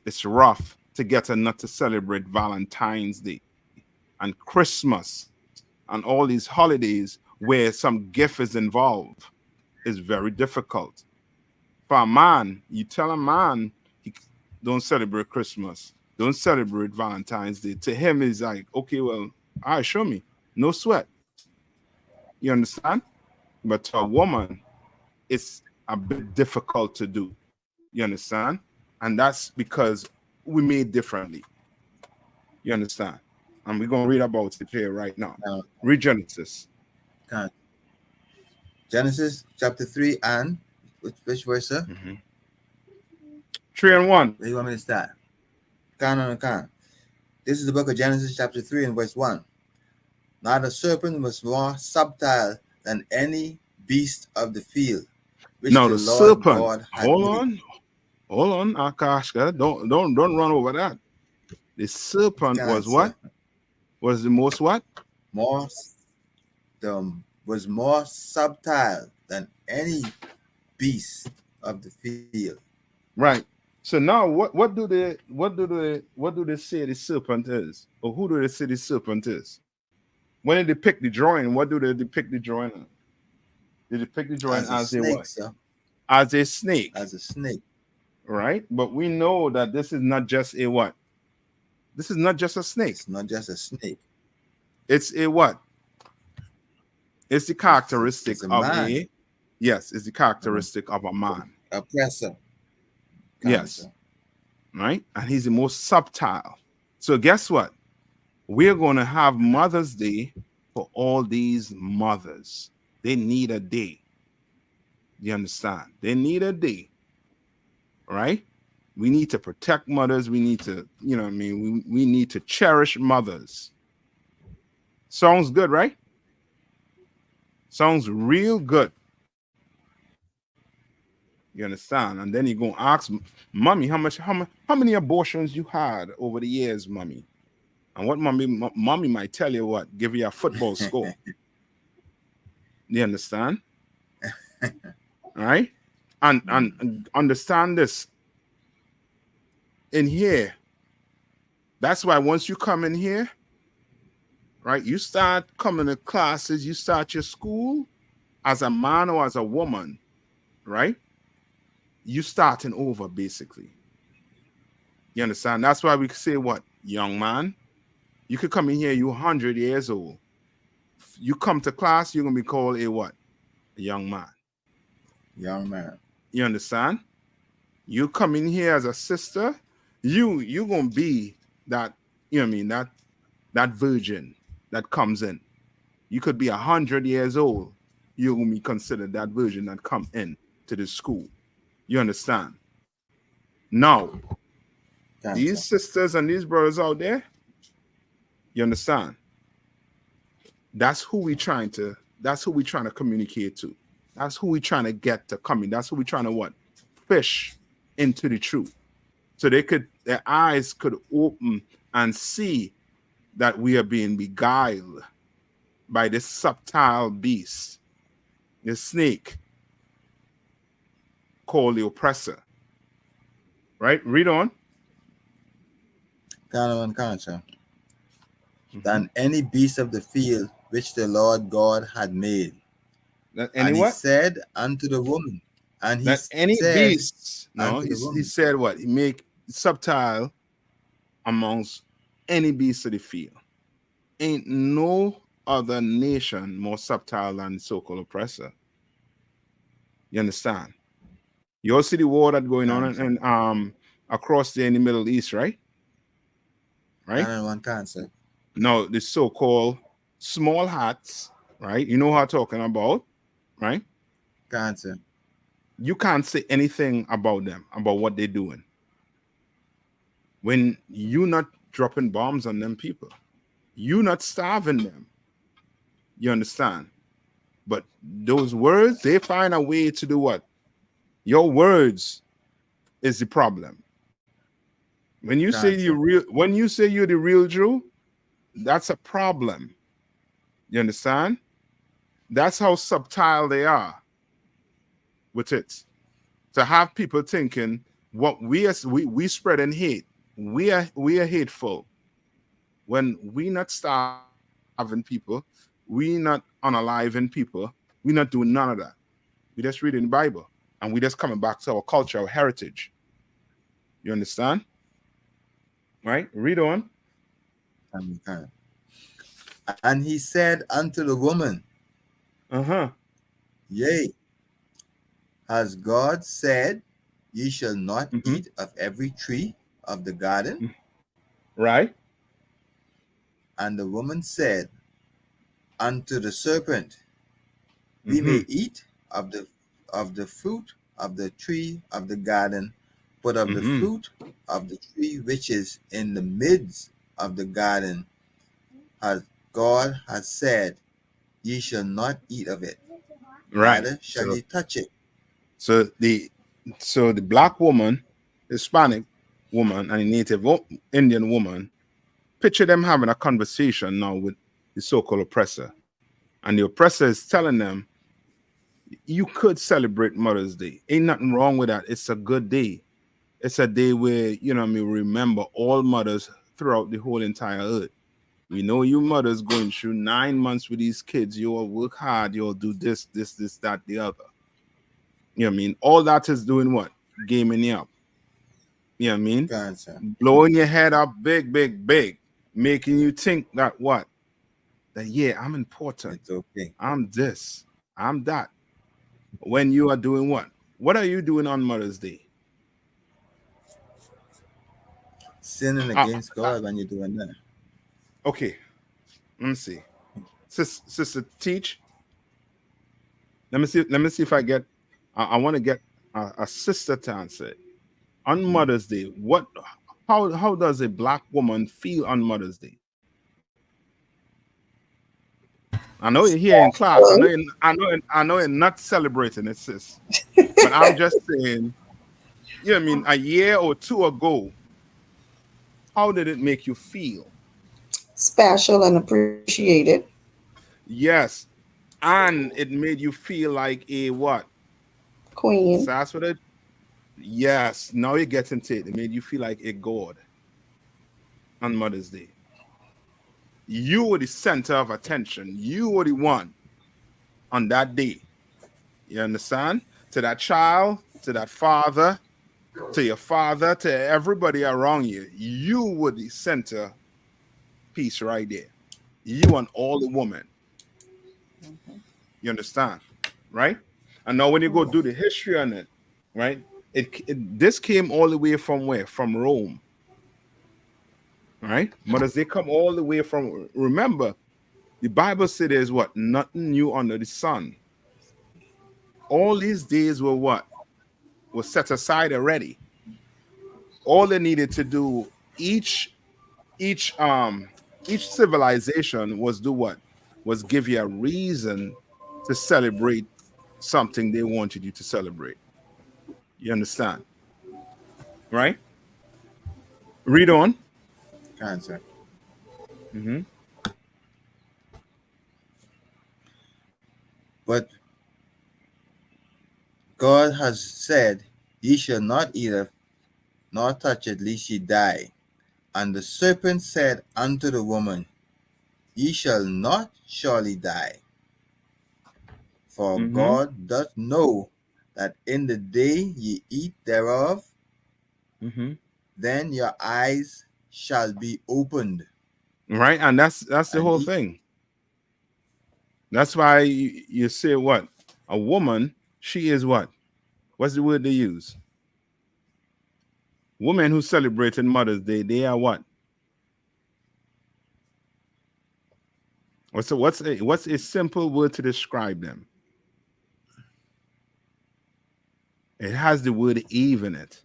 It's rough to get her not to celebrate Valentine's Day and Christmas and all these holidays where some gift is involved. Is very difficult. For a man, you tell a man he don't celebrate Christmas, don't celebrate Valentine's Day. To him, is like, okay, well, all right, show me. No sweat. You understand? But to a woman, it's a bit difficult to do. You understand? And that's because we made differently. You understand? And we're going to read about it here right now. Read Genesis. Genesis chapter 3 and which verse, sir? 3 and 1. Where you want me to start? Can. This is the book of Genesis chapter 3 and verse 1. Now the serpent was more subtle than any beast of the field. Now the serpent. Hold on, Akashka. Don't run over that. The serpent was what? Was the most what? Was more subtle than any beast of the field. Right. So now what do they say the serpent is? Or who do they say the serpent is? When they depict the drawing, what do they depict the drawing as? They depict the drawing as a what? Sir. As a snake. As a snake. Right? But we know that this is not just a what? This is not just a snake. It's not just a snake. It's a what? It's the characteristic it's of a yes, it's the characteristic of a man. Oppressor. Yes. Right? And he's the most subtle. So guess what? We're going to have Mother's Day for all these mothers. They need a day. You understand? They need a day. Right? We need to protect mothers. We need to, you know what I mean? We need to cherish mothers. Sounds good, right? Sounds real good. You understand? And then you're going to ask mommy how many abortions you had over the years, mommy. And what mommy might tell you what? Give you a football score. You understand? Right? And understand this. In here, that's why once you come in here, right, you start coming to classes, you start your school as a man or as a woman, right? You starting over, basically. You understand? That's why we say what? Young man, You could come in here, you're 100 years old. You come to class, you're gonna be called a what? A young man. Young man. You understand? You come in here as a sister, you're gonna be that, you know what I mean, that virgin that comes in. You could be 100 years old, you're gonna be considered that virgin that come in to the school. You understand? Now, these sisters and these brothers out there, you understand? That's who we trying to communicate to. That's who we trying to get to come in. That's who we trying to what? Fish into the truth. So their eyes could open and see that we are being beguiled by this subtle beast, this snake called the oppressor. Right? Read on. Cancer. Than any beast of the field which the Lord God had made. And he said unto the woman, and he any said beasts. No, he said what? He make subtile amongst any beast of the field. Ain't no other nation more subtile than the so-called oppressor. You understand? You all see the war that's going on and across there in the Middle East, right? Right? One concept. No, the so-called small hats, right? You know what I'm talking about, right? Concept. You can't say anything about them, about what they're doing. When you're not dropping bombs on them people, you're not starving them. You understand? But those words, they find a way to do what? Your words is the problem. When you say you're the real Jew, that's a problem. You understand? That's how subtle they are with it. To have people thinking what we spread in hate, we are hateful. When we not starving people, we not unaliving people, we not doing none of that. We just reading the Bible and we just coming back to our culture, our heritage. You understand? Right? Read on. And he said unto the woman, Yea, has God said, ye shall not eat of every tree of the garden? Right. And the woman said unto the serpent, we may eat of the fruit of the tree of the garden, but of the fruit of the tree which is in the midst of the garden, as God has said, ye shall not eat of it. Right. Neither shall ye touch it. So the black woman, Hispanic woman, and the Native Indian woman, picture them having a conversation now with the so-called oppressor. And the oppressor is telling them, you could celebrate Mother's Day. Ain't nothing wrong with that. It's a good day. It's a day where, you know what I mean, remember all mothers throughout the whole entire earth. We know you mothers going through 9 months with these kids. You all work hard. You all do this, that, the other. You know what I mean? All that is doing what? Gaming you up. You know what I mean? Gotcha. Blowing your head up big, making you think that what? That, yeah, I'm important. It's okay. I'm this. I'm that. When you are doing what? What are you doing on Mother's Day? Sinning against God when you're doing that. Okay. Let me see. Sister Teach. Let me see if I get I want to get a sister to answer it. On Mother's Day, how does a black woman feel on Mother's Day? I know you're here in class. I know you're not celebrating it, sis. But I'm just saying, you know what I mean, a year or two ago, how did it make you feel? Special and appreciated. Yes. And it made you feel like a what? Queen. So that's what it. Yes. Now you're getting to it. It made you feel like a god on Mother's Day. You were the center of attention. You were the one on that day. You understand? To that child, to that father, to your father, to everybody around you. You were the center piece right there. You and all the woman. You understand, right? And now when you go do the history on it, right? This came all the way from where? From Rome, right? Mothers, they come all the way from. Remember, the Bible said there's what? Nothing new under the sun. All these days were what? Was set aside already. All they needed to do, each civilization was do what? Was give you a reason to celebrate something they wanted you to celebrate. You understand? Right? Read on. Cancer. Mm-hmm. But God has said, ye shall not eat of, nor touch it, lest ye die. And the serpent said unto the woman, ye shall not surely die. For Mm-hmm. God doth know that in the day ye eat thereof, Mm-hmm. then your eyes shall be opened. Right, and that's the And whole ye, thing. That's why you say what? A woman, she is what? What's the word they use? Women who celebrated Mother's Day, they are what? What's a simple word to describe them? It has the word Eve in it.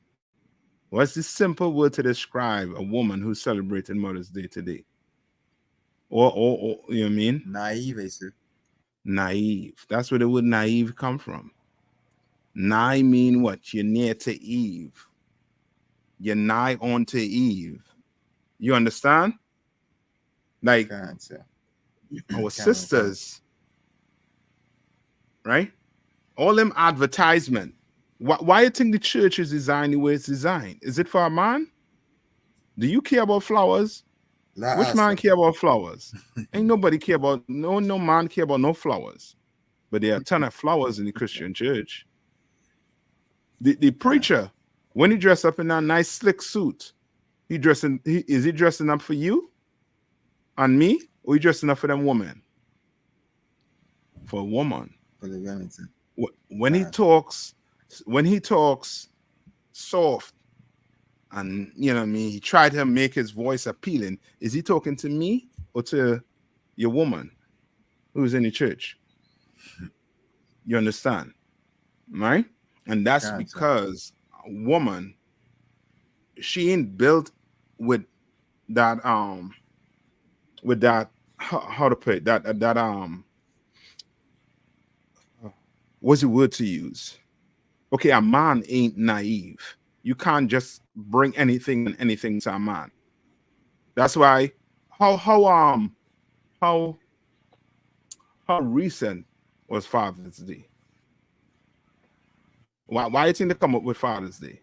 What's the simple word to describe a woman who celebrated Mother's Day today? Or you know what I mean? naive, sir. Naive. That's where the word naive come from. Nigh mean what? You're near to Eve. You're nigh on to Eve. You understand? Like Cancer. our sisters, right? All them advertisement. Why you think the church is designed the way it's designed? Is it for a man? Do you care about flowers? Which man care about flowers? Ain't nobody care about no man care about no flowers. But there are a ton of flowers in the Christian church. The preacher, when he dress up in that nice slick suit, is he dressing up for you and me, or he dressing up for them women? For a woman. For the women, sir. When he talks soft, and you know what I mean, he tried to make his voice appealing. Is he talking to me or to your woman who's in the church? You understand, right? And that's because a woman, she ain't built with that how to put it, that what's the word to use? Okay, a man ain't naive. You can't just bring anything to a man. That's why how recent was Father's Day? Why do you think they come up with Father's Day?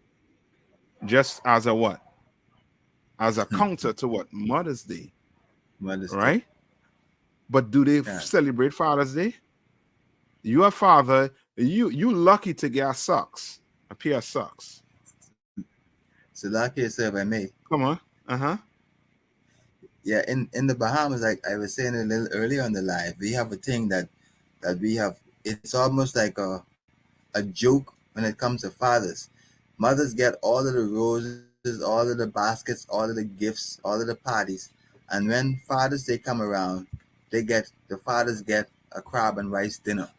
Just as a what? As a counter to what? Mother's Day. Mother's right? Day. But do they celebrate Father's Day? You're a father, you lucky to get a pair of socks. So lucky, sir, if I may. Come on. Uh-huh. Yeah, in the Bahamas, like I was saying a little earlier on the live, we have a thing that we have. It's almost like a joke when it comes to fathers. Mothers get all of the roses, all of the baskets, all of the gifts, all of the parties, and when Father's Day come around, the fathers get a crab and rice dinner.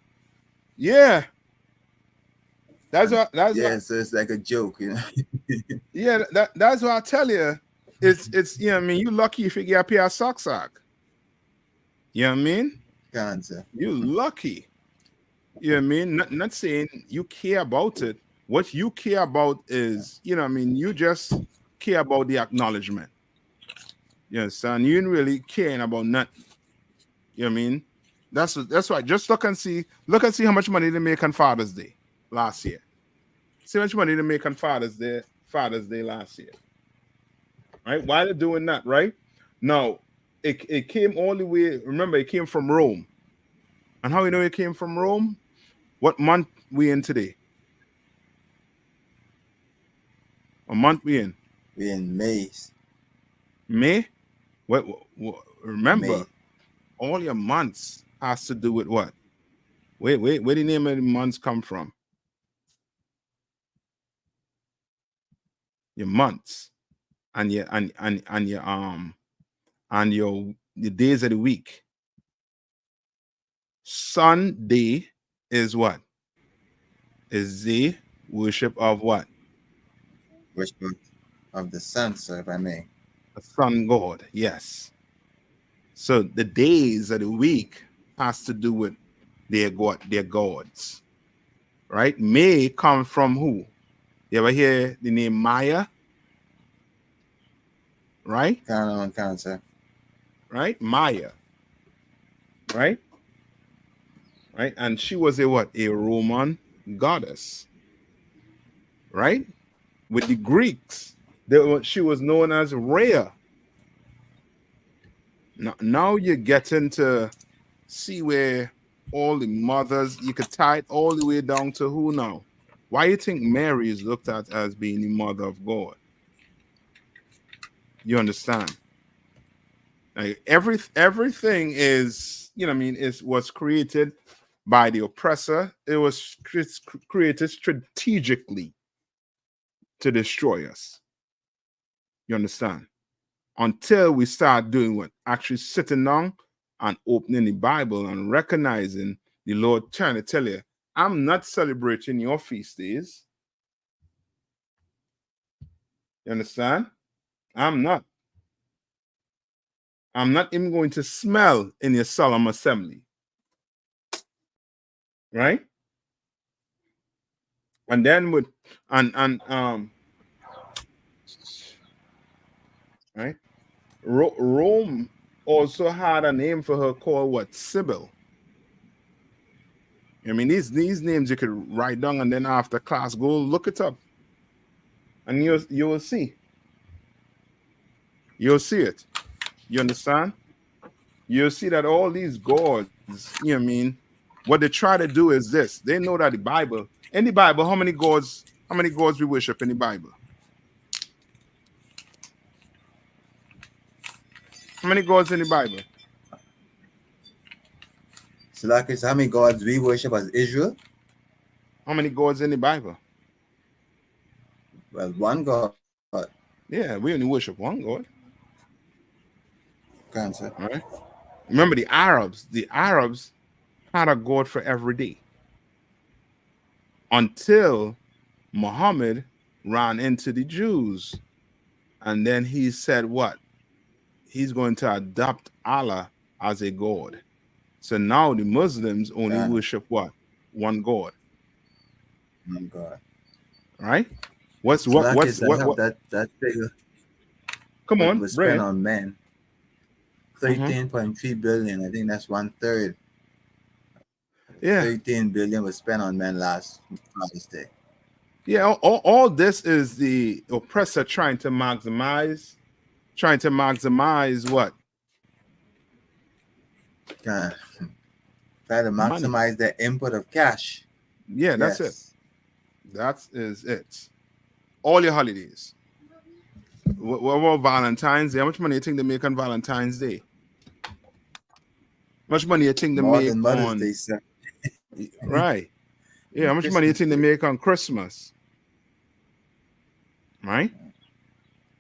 Yeah. So it's like a joke, you know. Yeah, that's what I tell you. It's you know what I mean, you lucky if you get a pair of socks. You know what I mean? Cancer. You lucky. You know what I mean? Not saying you care about it. What you care about is, you know what I mean, you just care about the acknowledgement. You understand? You ain't really caring about nothing. You know what I mean? That's why. Just look and see how much money they make on Father's Day last year. See how much money they make on Father's Day last year. Right? Why they're doing that, right? Now, it came all the way, remember, it came from Rome. And how you know it came from Rome? What month we in today? What month we in? We in May. May? Remember, May. all your months has to do with what? Wait, where the name of the months come from? Your months and your and your the days of the week. Sunday is what? Is the worship of what? Worship of the sun, sir, if I may. The sun god, yes. So the days of the week has to do with their gods, right? May come from who? You ever hear the name Maya? Right? Can, sir. Right? Maya. Right? Right? And she was a what? A Roman goddess. Right? With the Greeks, she was known as Rhea. Now you're getting to see where all the mothers, you could tie it all the way down to who now? Why you think Mary is looked at as being the mother of God? You understand? Like everything is, was created by the oppressor. It was created strategically to destroy us. You understand? Until we start doing what? Actually sitting down and opening the Bible and recognizing the Lord trying to tell you, I'm not celebrating your feast days. You understand? I'm not even going to smell in your solemn assembly. Right? And then right? Rome also had a name for her called what? Sibyl. I mean, these names you could write down and then after class go look it up. And you will see. You'll see it. You understand? You'll see that all these gods, what they try to do is this. They know that in the Bible, how many gods we worship in the Bible? How many gods in the Bible? So, like, how many gods we worship as Israel? How many gods in the Bible? Well, one God. Yeah, we only worship one God. Can, sir. All right. Remember the Arabs had a God for every day. Until Muhammad ran into the Jews. And then he said what? He's going to adopt Allah as a God. So now the Muslims only worship what? One God. One God. Right? That figure? Come on, was spent on men. 13.3 billion. I think that's 1/3. Yeah. 13 billion was spent on men last Father's Day. Yeah, all this is the oppressor trying to maximize what? Try to maximize the input of cash. Yeah, that's it. That is it. All your holidays. What about Valentine's Day? How much money do you think they make on Valentine's Day? How much money do you think they More make than Mother's on Day, sir. Right? Yeah, how much money do you think they make on Christmas? Right?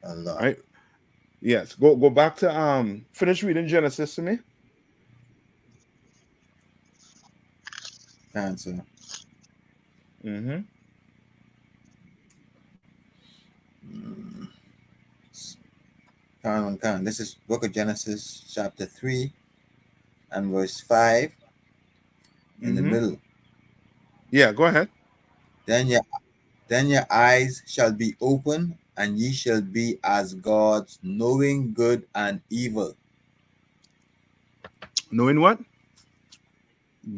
A lot. Right? Yes. Go back to finish reading Genesis to me. Answer. This is Book of Genesis, chapter 3, and verse 5 in the middle. Yeah, go ahead. Then your eyes shall be open, and ye shall be as gods, knowing good and evil. Knowing what?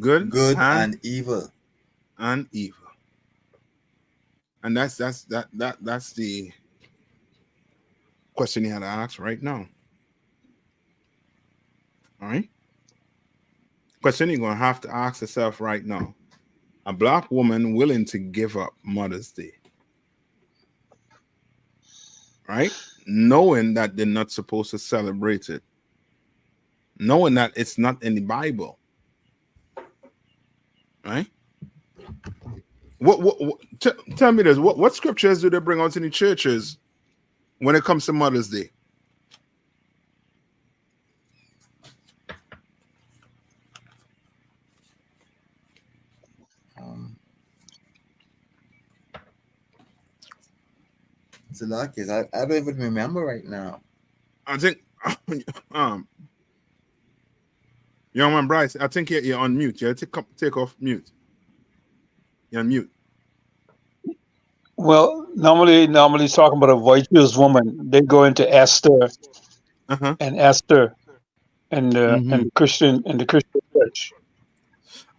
Good and evil. And evil. And that's the question you had to ask right now. All right. Question you're gonna have to ask yourself right now. A Black woman willing to give up Mother's Day. Right? knowing that they're not supposed to celebrate it, knowing that it's not in the Bible, right? Tell me this: what scriptures do they bring out in the churches when it comes to Mother's Day? It's a lot of kids. I don't even remember right now. I think, young man Bryce, I think you're on mute. You take off mute. You're on mute. Well, normally talking about a virtuous woman, they go into Esther and Esther and the Christian church.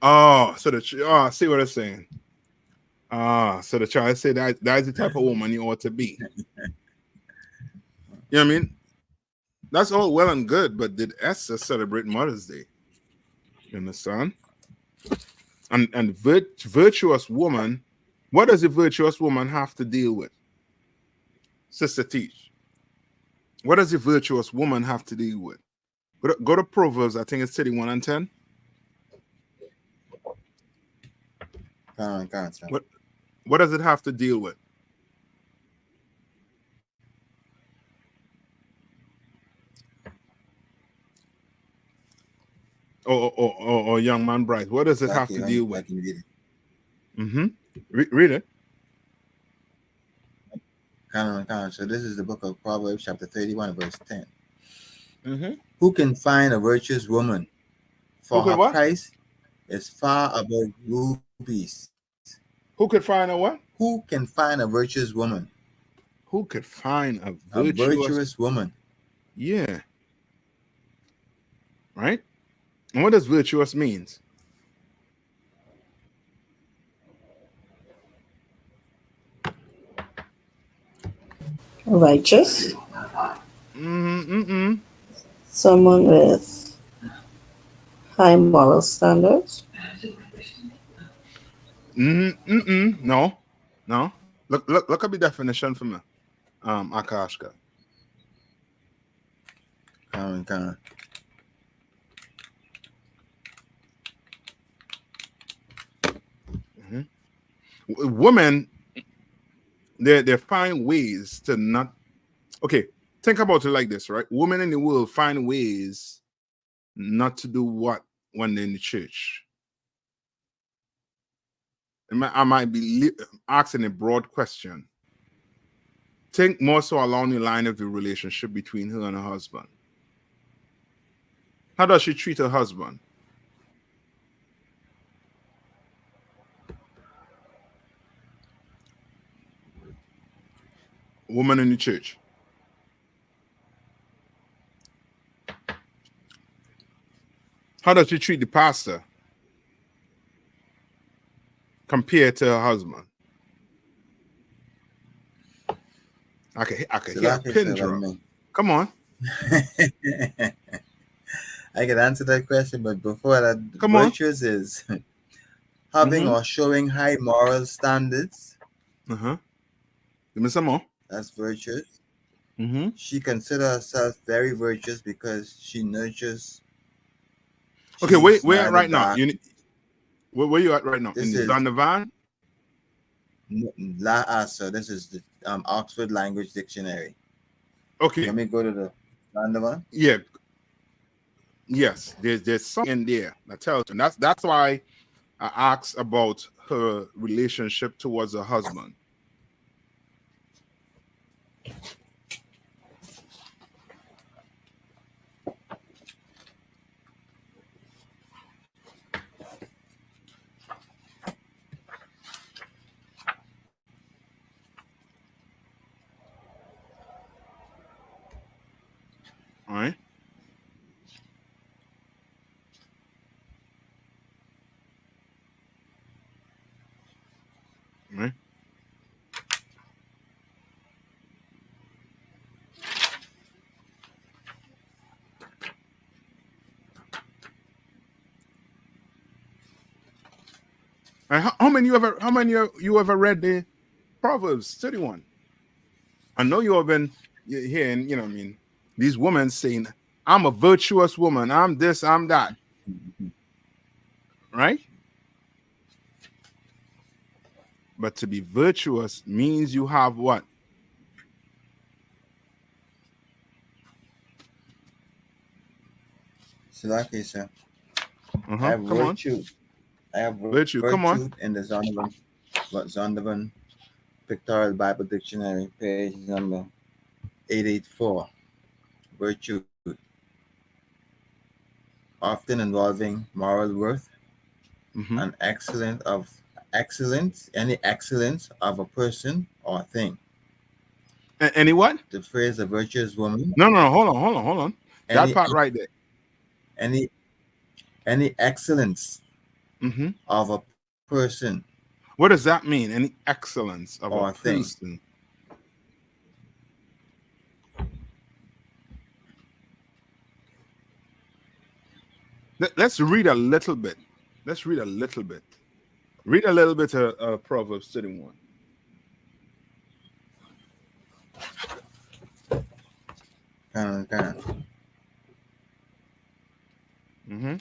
Oh, so I see what I'm saying. So the child say that's the type of woman you ought to be. You know what I mean? That's all well and good, but did Esther celebrate Mother's Day? You understand? And virtuous woman, what does a virtuous woman have to deal with? Sister Teach. What does a virtuous woman have to deal with? Go to Proverbs, I think it's 31 and 10. What does it have to deal with? Oh, young man Bryce. What does it have to deal with? Read it. So this is the book of Proverbs, chapter 31, verse 10. Who can find a virtuous woman? For her price is far above rubies. Who could find a what? Who can find a virtuous woman? Who could find a virtuous woman? Yeah. Right? And what does virtuous means? Righteous. Someone with high moral standards. No. Look at the definition for me. Akashka. Women, they find ways to not. Okay, think about it like this, right? Women in the world find ways not to do what when they're in the church. I might be asking a broad question. Think more so along the line of the relationship between her and her husband. How does she treat her husband? Woman in the church. How does she treat the pastor compared to her husband? I could hear a pin drop. Come on. I can answer that question, but before that, virtuous is having or showing high moral standards. Give me some more. That's virtuous. She considers herself very virtuous because she nurtures. Okay, where at right now? Where you at right now? In the Donovan? So this is the Oxford Language Dictionary. Okay. Let me go to the Donovan. Yeah. Yes, there's something in there that tells you. And that's why I asked about her relationship towards her husband. All right. All right. How many you ever read the Proverbs 31? I know you have been you're hearing, you know what I mean, these women saying, I'm a virtuous woman, I'm this, I'm that. Right? But to be virtuous means you have what? So like I said, I Uh-huh. have Come on. virtue. I have Virtue. Come on. virtue in the Zondervan Pictorial Bible Dictionary, page number 884. Virtue, often involving moral worth Mhm. and any excellence of a person or thing. Any what? The phrase a virtuous woman, No, hold on. That any part right there. any excellence Mm-hmm. of a person What does that mean? Any excellence of a or thing. person? Let's read a little bit. Read a little bit of Proverbs 31. Kind of. Mm-hmm.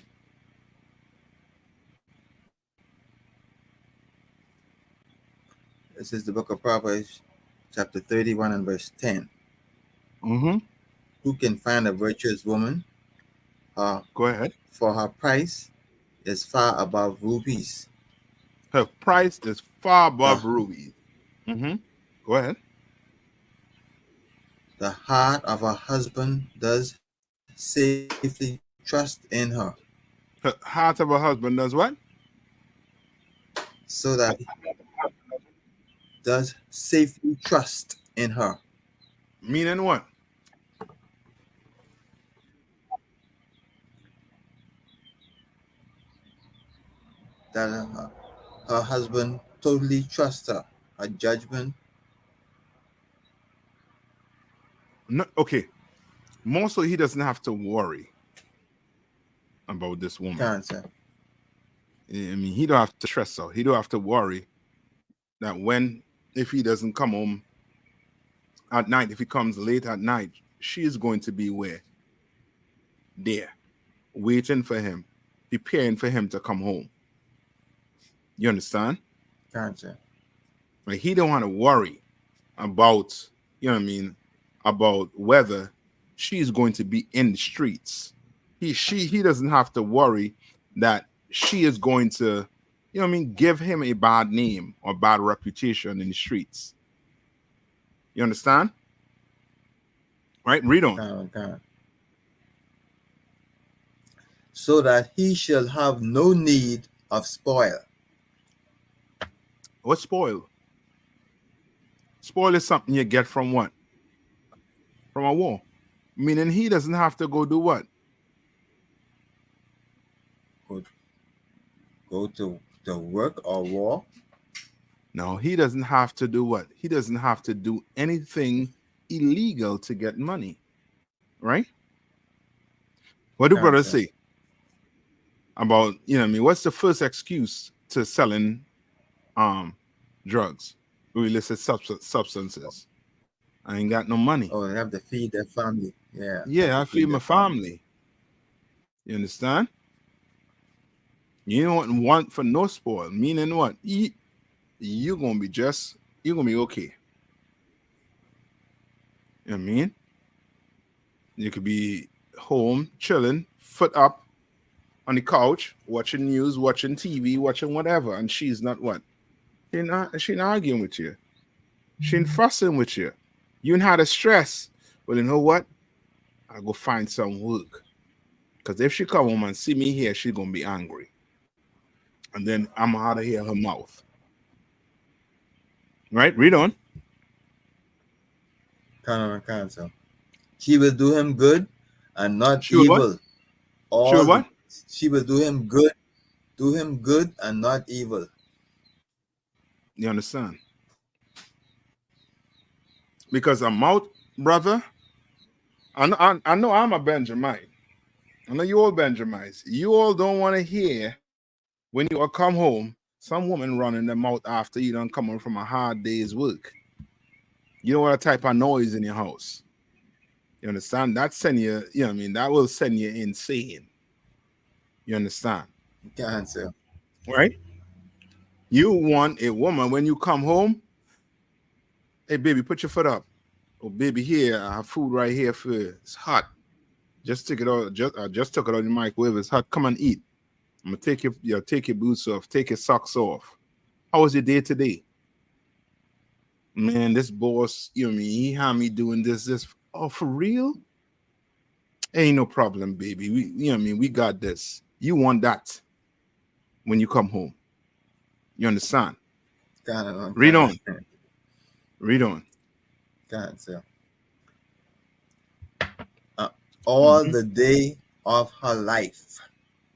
This is the book of Proverbs, chapter 31 and verse 10. Mm-hmm. Who can find a virtuous woman? Go ahead. For her price is far above rubies. Her price is far above The- rubies. Mm-hmm. Go ahead. The heart of her husband does safely trust in her, Her heart of her husband does what? so that does safely trust in her. Meaning what? That her husband totally trusts her. Her judgment. No, okay. More so he doesn't have to worry about this woman. Cancer. I mean, he don't have to stress out. He don't have to worry that if he doesn't come home at night, if he comes late at night, she is going to be there, waiting for him, preparing for him to come home. You understand? Cancer. Like, he don't want to worry about, you know what I mean, about whether she's going to be in the streets. He doesn't have to worry that she is going to, you know what I mean, give him a bad name or bad reputation in the streets. You understand? Right? Read on. Cancer. So that he shall have no need of spoil. What's spoil? Spoil is something you get from what? From a war. Meaning he doesn't have to go do what? Go to the work or war. No, he doesn't have to do what? He doesn't have to do anything illegal to get money. Right? What do brothers say about, you know what I mean, what's the first excuse to selling drugs or illicit substances? I ain't got no money. Oh, they have to feed their family. Yeah. Yeah, I feed my family. You understand? You don't want for no spoil. Meaning what? You're gonna be okay. You know what I mean? You could be home, chilling, foot up on the couch, watching news, watching TV, watching whatever, and she's not what? She ain't arguing with you. She ain't fussing with you. You ain't had a stress. Well, you know what? I'll go find some work. Because if she come home and see me here, she's gonna be angry. And then I'm out of hear her mouth. Right? Read on. Cancer. She will do him good and not She will evil. She will what? She will do him good and not evil. You understand? Because I'm out, brother. I know I'm a Benjamite. I know you all Benjamites. You all don't want to hear when you all come home, some woman running their mouth after you done come home from a hard day's work. You don't want to type of noise in your house. You understand? That send you, you know what I mean? That will send you insane. You understand? Can't say. Right? You want a woman when you come home, hey baby, put your foot up. Oh baby, here, I have food right here for you. It's hot. Just take it out. Just took it out of the microwave. It's hot. Come and eat. I'm gonna take your boots off, take your socks off. How was your day today? Man, this boss, you know what I mean, he had me doing this. Oh, for real? Ain't no problem, baby. We, you know what I mean, we got this. You want that when you come home. You understand? Read on. Read on. Can't say. All the day of her life.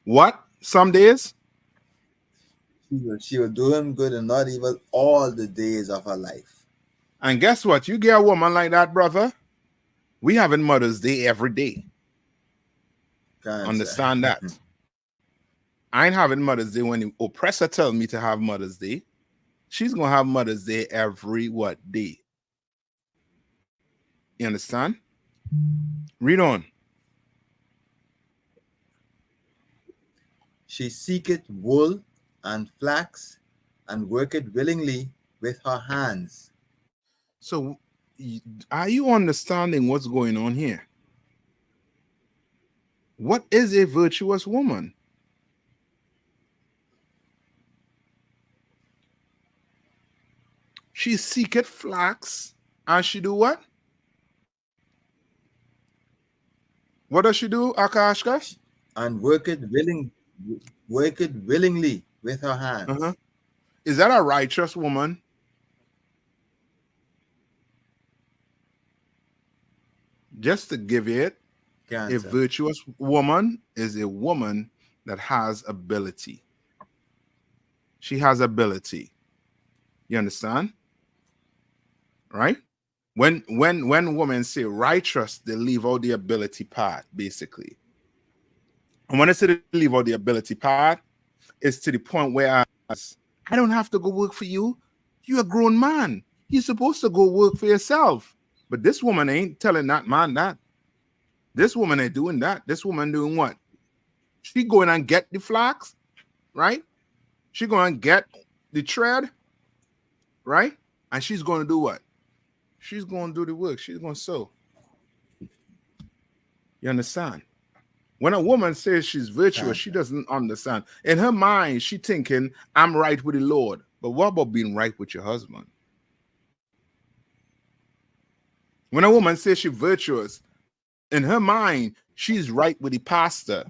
What? Some days? She was doing good and not even all the days of her life. And guess what? You get a woman like that, brother. We having Mother's Day every day. Can't Understand say. that? I ain't having Mother's Day when the oppressor tells me to have Mother's Day. She's gonna have Mother's Day every what day? You understand? Read on. She seeketh wool and flax and worketh willingly with her hands. So, are you understanding what's going on here? What is a virtuous woman? She seeketh flax and she do what? What does she do, Akashka? And worketh willingly with her hands. Uh-huh. Is that a righteous woman? Just to give it, Can't a say. virtuous woman is a woman that has ability. She has ability. You understand? Right? When women say righteous, they leave out the ability part, basically. And when I say they leave out the ability part, it's to the point where I don't have to go work for you. You're a grown man. You're supposed to go work for yourself. But this woman ain't telling that man that. This woman ain't doing that. This woman doing what? She going and get the flax, right? She going and get the thread, right? And she's going to do what? She's going to do the work. She's going to sew. You understand? When a woman says she's virtuous, she doesn't understand. In her mind, she thinking, I'm right with the Lord. But what about being right with your husband? When a woman says she's virtuous, in her mind, she's right with the pastor.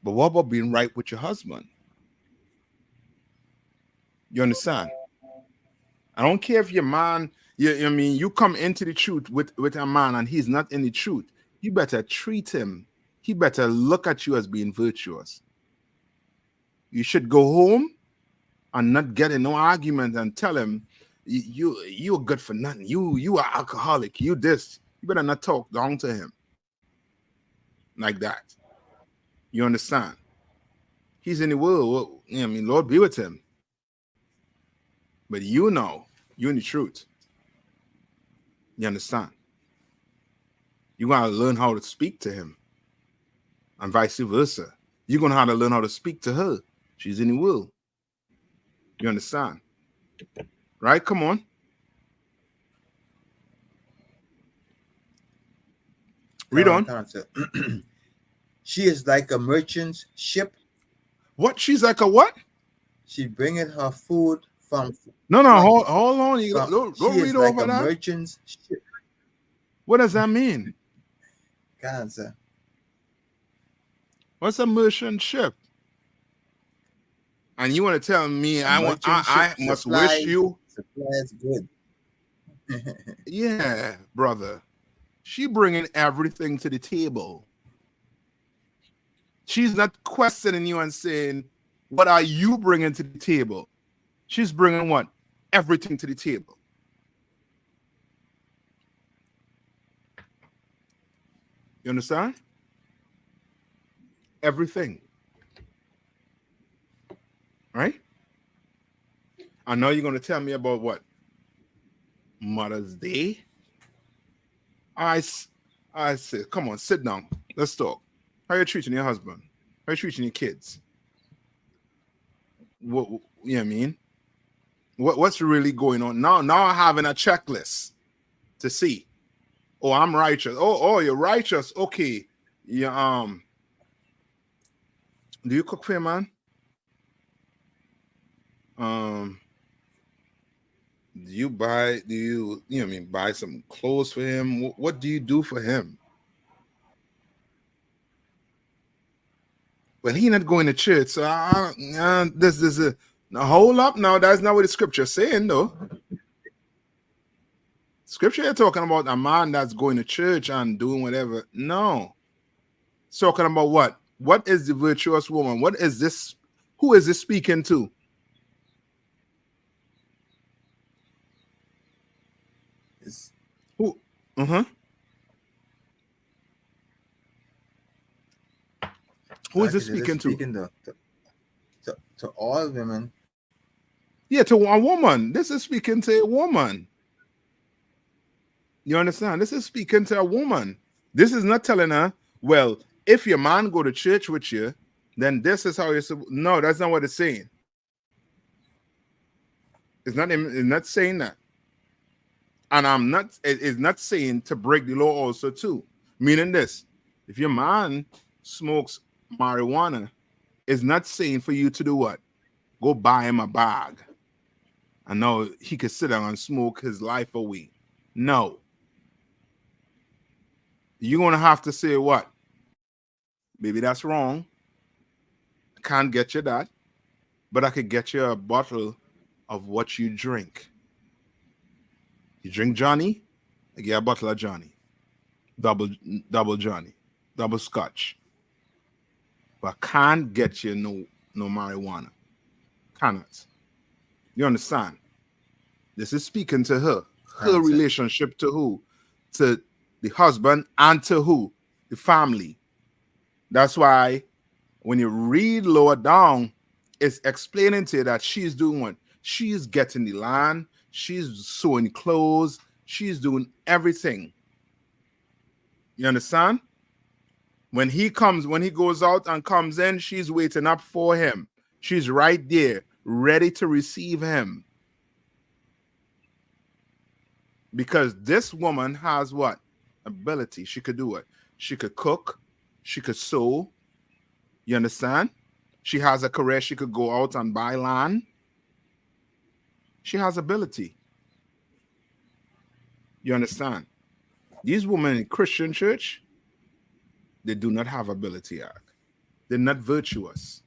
But what about being right with your husband? You understand? I don't care if your man, I mean, you come into the truth with a man and he's not in the truth. You better treat him. He better look at you as being virtuous. You should go home and not get in no argument and tell him, you're good for nothing. You are alcoholic. You this. You better not talk down to him like that. You understand? He's in the world. Well, I mean, Lord be with him. But you know, you're in the truth. You understand? You gotta learn how to speak to him. And vice versa. You're gonna have to learn how to speak to her. She's in the world. You understand? Right? Come on. Read on. She is like a merchant's ship. What? She's like a what? She bringeth her food from. No, hold on. You don't read like over a that. Merchant's ship. What does that mean? Cancer. What's a merchant ship? And you want to tell me I must wish you? Supply is good. Yeah, brother. She bringing everything to the table. She's not questioning you and saying, what are you bringing to the table? She's bringing what? Everything to the table. You understand? Everything. Right? I know you're going to tell me about what? Mother's Day? I said, come on, sit down. Let's talk. How you treating your husband? How you treating your kids? What you know what I mean? What's really going on? Now I'm having a checklist to see. Oh, I'm righteous. Oh, you're righteous. Okay. Yeah, do you cook for your man? Do you buy buy some clothes for him? What do you do for him? Well, he not going to church, so this is a now hold up. Now that's not what the scripture saying, though. Scripture is talking about a man that's going to church and doing whatever. No, it's talking about what? What is the virtuous woman? What is this? Who is this speaking to? Who? Who is this speaking to? To all women. Yeah, to a woman. This is speaking to a woman. You understand? This is speaking to a woman. This is not telling her, well, if your man go to church with you, then this is how you're supposed. No, that's not what it's saying. It's not saying that. And it's not saying to break the law also too. Meaning this, if your man smokes marijuana, it's not saying for you to do what? Go buy him a bag. And now he could sit down and smoke his life away. No. You're going to have to say what? Baby, that's wrong. I can't get you that. But I could get you a bottle of what you drink. You drink Johnny, I get a bottle of Johnny. Double Johnny. Double Scotch. But I can't get you no marijuana. Cannot. You understand? This is speaking to her. Her relationship to who? To the husband and to who? The family. That's why when you read lower down, it's explaining to you that she's doing what? She's getting the land. She's sewing clothes. She's doing everything. You understand? When he goes out and comes in, she's waiting up for him. She's right there, ready to receive him. Because this woman has what? Ability. She could do it. She could cook. She could sew. You understand? She has a career. She could go out and buy land. She has ability. You understand? These women in Christian church, they do not have ability. They're not virtuous.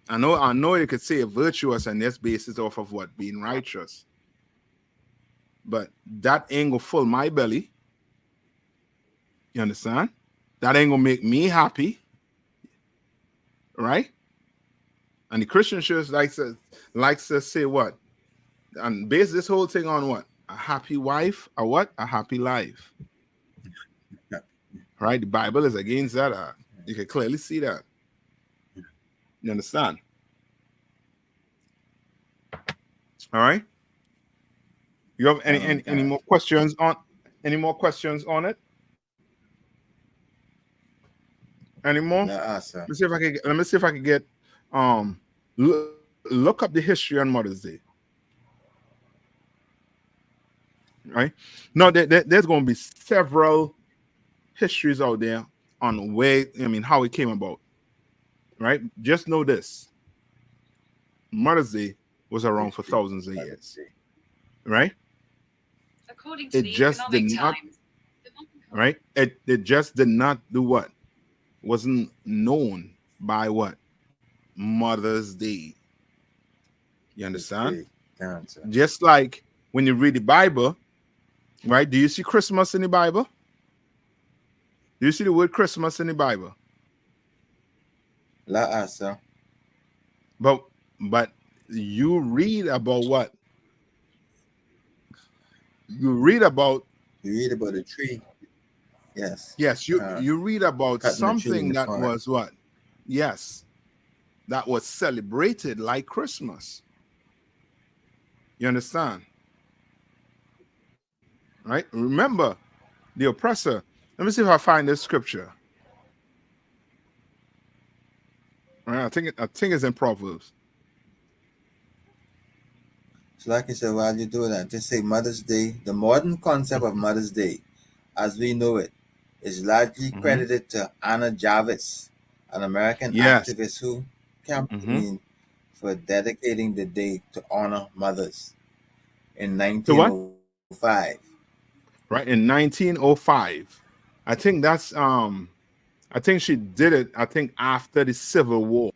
I know you could say virtuous and this basis off of what? Being righteous. But that ain't gonna fill my belly. You understand? That ain't gonna make me happy. Right? And the Christian church likes to say what? And base this whole thing on what? A happy wife, a what? A happy life. Right? The Bible is against that. You can clearly see that. You understand? All right. You have any more questions on it? Any more? No, sir. Let me see if I can get look up the history on Mother's Day. Right? No, there's going to be several histories out there on how it came about. Right? Just know this. Mother's Day was around for thousands of years. Right? According to the Economic Times. Right? It just did not do what? Wasn't known by what? Mother's Day. You understand? Just like when you read the Bible, right? Do you see Christmas in the Bible? Do you see the word Christmas in the Bible? Sir. But you read about what? You read about the tree. Yes. Yes, you read about something that was what? Yes. That was celebrated like Christmas. You understand? Right? Remember the oppressor. Let me see if I find this scripture. Right, I think it's in Proverbs. So like I said, while you do that, just say Mother's Day. The modern concept of Mother's Day, as we know it, is largely credited to Anna Jarvis, an American Yes. activist who campaigned for dedicating the day to honor mothers in 1905. Right, in 1905. I think that's I think she did it. I think after the Civil War.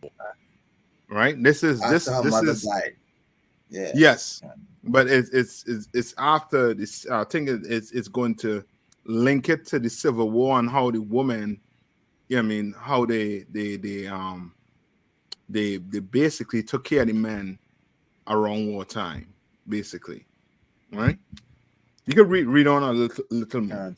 Right. This is After her mother died. Yeah. Yes, but it's after this. I think it's going to link it to the Civil War and how the woman, I mean, how they basically took care of the men around wartime, basically, right? You could read on a little more.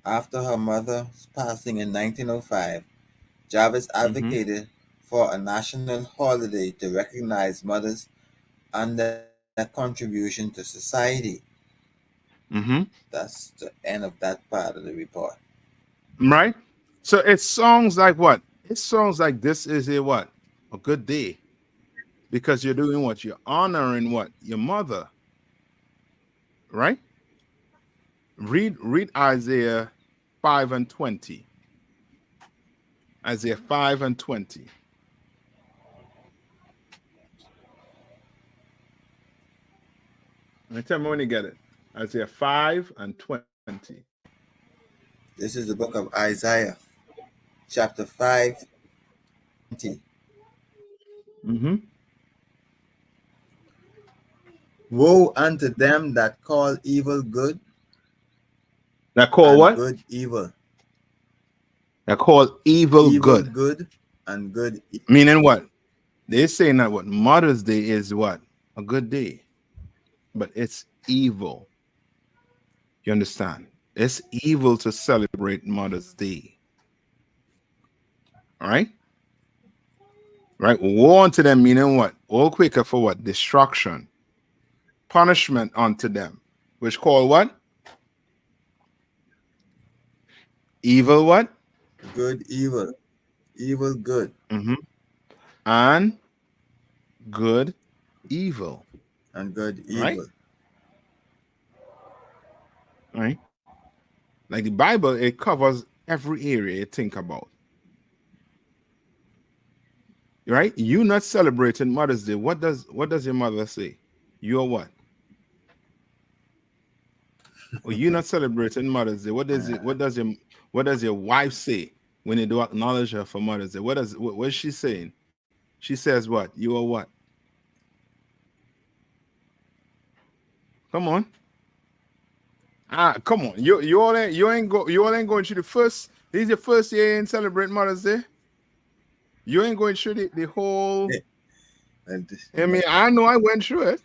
After her mother's passing in 1905, Jarvis advocated for a national holiday to recognize mothers and their contribution to society. That's the end of that part of the report. Right? So it's songs like what? It songs like this is a what? A good day. Because you're doing what? You're honoring what? Your mother. Right? Read Isaiah 5:20. Isaiah 5:20. Tell me when you get it. Isaiah 5:20. This is the book of Isaiah, chapter 5:20. Woe unto them that call evil good. That call what? Good evil. That call evil good. Good and good evil. Meaning what? They're saying that what? Mother's Day is what? A good day. But it's evil. You understand? It's evil to celebrate Mother's Day. All right? Right? Woe unto them, meaning what? All quicker for what? Destruction. Punishment unto them. Which call what? Evil what? Good evil. Evil good. And good evil. And good evil. Right? Like the Bible, it covers every area you think about. Right? You not celebrating Mother's Day. What does your mother say? You're what? Or you not celebrating Mother's Day. What does your wife say when you do acknowledge her for Mother's Day? What's she saying? She says what? You are what? Come on. Come on. You all ain't going through the first. This is your first year in celebrating Mother's Day. You ain't going through the whole. I mean, I know I went through it.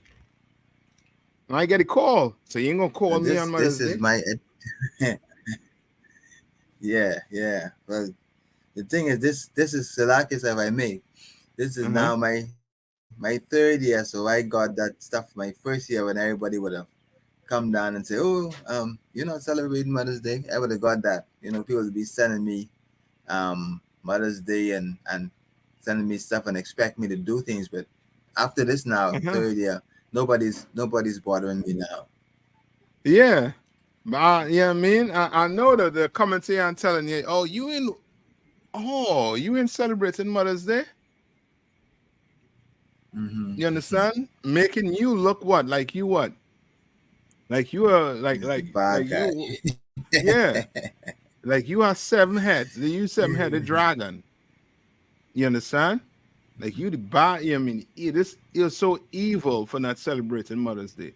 I get a call, so you ain't gonna call me on Mother's Day. This is my. Yeah. Well, the thing is, this is Salakis, if I may. This is now my third year, so I got that stuff my first year when everybody would have come down and say, "Oh, you're not celebrating Mother's Day." I would have got that. People would be sending me Mother's Day and sending me stuff and expect me to do things. But after this now, third year, nobody's bothering me now. Yeah. But I mean, I know that they're coming to you and telling you, you ain't celebrating Mother's Day. You understand? Making you look what? Like you what? Like you are like bad guy. Yeah. Like you are 7 heads. You 7-headed dragon. You understand? Like you the bad. I mean, you're so evil for not celebrating Mother's Day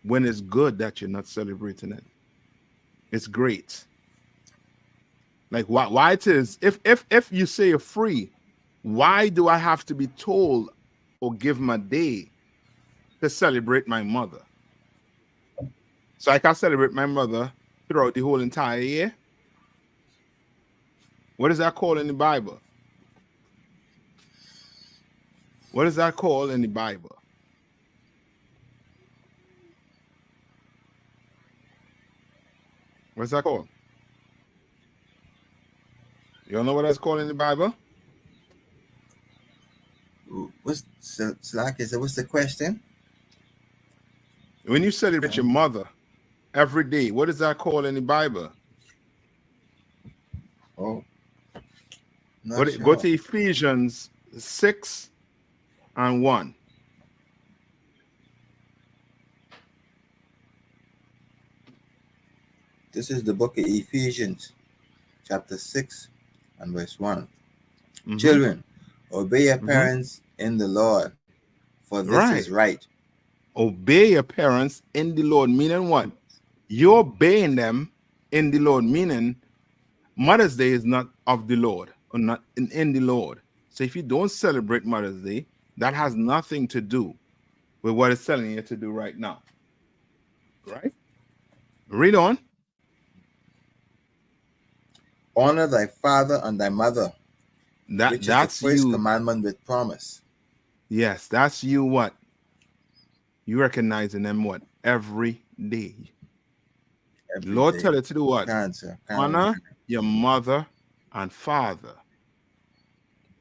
when it's good that you're not celebrating it. It's great. Like why it is if you say you're free, why do I have to be told or give my day to celebrate my mother? So I can celebrate my mother throughout the whole entire year. What is that called in the Bible? What is that called in the Bible? What's that called? You don't know what that's called in the Bible? What's the question? When you celebrate your mother every day, what is that called in the Bible? Oh, Go to Ephesians 6:1. This is the book of Ephesians, chapter 6 and verse 1. Mm-hmm. Children, obey your parents in the Lord, for this is right. Obey your parents in the Lord, meaning what? You're obeying them in the Lord, meaning Mother's Day is not of the Lord, or not in the Lord. So if you don't celebrate Mother's Day, that has nothing to do with what it's telling you to do right now. Right? Read on. Honor thy father and thy mother, which That's is the first you. commandment with promise. Yes, that's you. What? You recognizing them what? Every day. Every Lord day. tell you to do what? Honor your mother and father.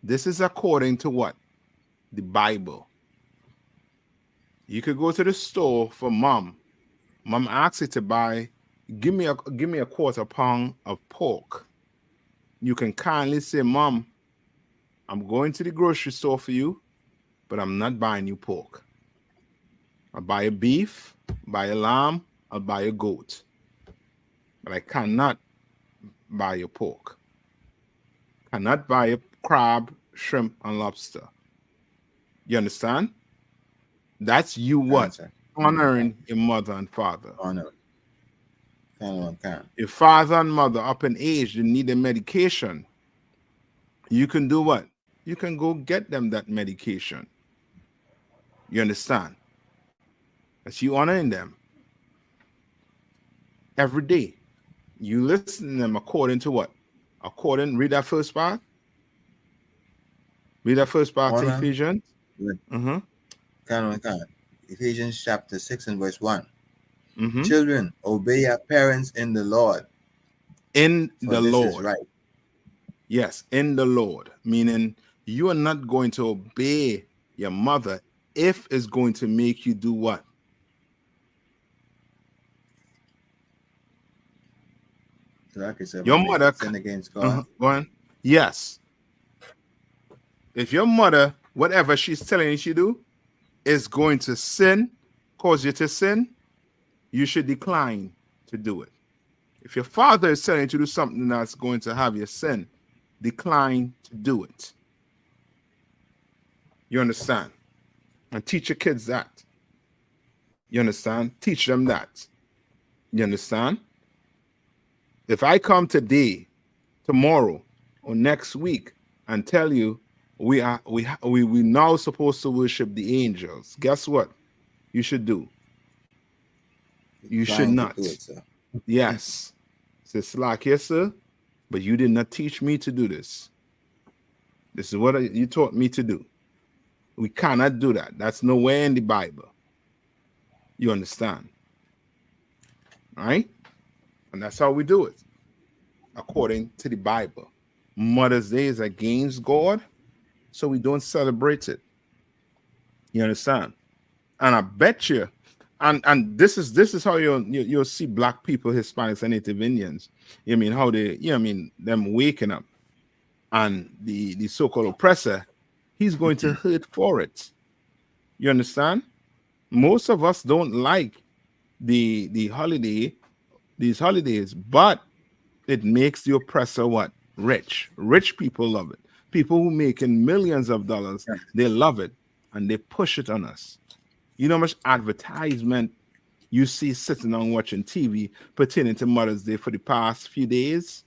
This is according to what? The Bible. You could go to the store for mom. Mom asks you to buy, give me a quarter pound of pork. You can kindly say, Mom, I'm going to the grocery store for you, but I'm not buying you pork. I'll buy a beef, buy a lamb, I'll buy a goat. But I cannot buy your pork. Cannot buy a crab, shrimp, and lobster. You understand? That's you what? Honoring your mother and father. Honor. If father and mother up in age, they need a medication, you can do what? You can go get them that medication. You understand? That's you honoring them. Every day. You listen to them according to what? Read that first part. Read that first part to Ephesians. Ephesians chapter 6 and verse 1. Mm-hmm. Children, obey your parents in the Lord. In the Lord. Is right. Yes, in the Lord. Meaning you are not going to obey your mother if it's going to make you do what? Your mother sin against God. Yes. If your mother, whatever she's telling you to do, is going to cause you to sin, you should decline to do it. If your father is telling you to do something that's going to have you sin, decline to do it. You understand? And teach your kids that. You understand? Teach them that. You understand? If I come today, tomorrow, or next week and tell you we now supposed to worship the angels, guess what? You should do. You should not. Do it, sir. Yes. It's like, yes, sir, but you did not teach me to do this. This is what you taught me to do. We cannot do that. That's nowhere in the Bible. You understand? Right? And that's how we do it, according to the Bible. Mother's Day is against God, so we don't celebrate it. You understand? And I bet you, and this is how you'll see black people, Hispanics, and Native Indians. You mean how they, them waking up, and the so-called oppressor, he's going to hurt for it. You understand? Most of us don't like these holidays, but it makes the oppressor what? Rich. Rich people love it. People who making millions of dollars, they love it, and they push it on us. You know how much advertisement you see sitting on watching TV pertaining to Mother's Day for the past few days?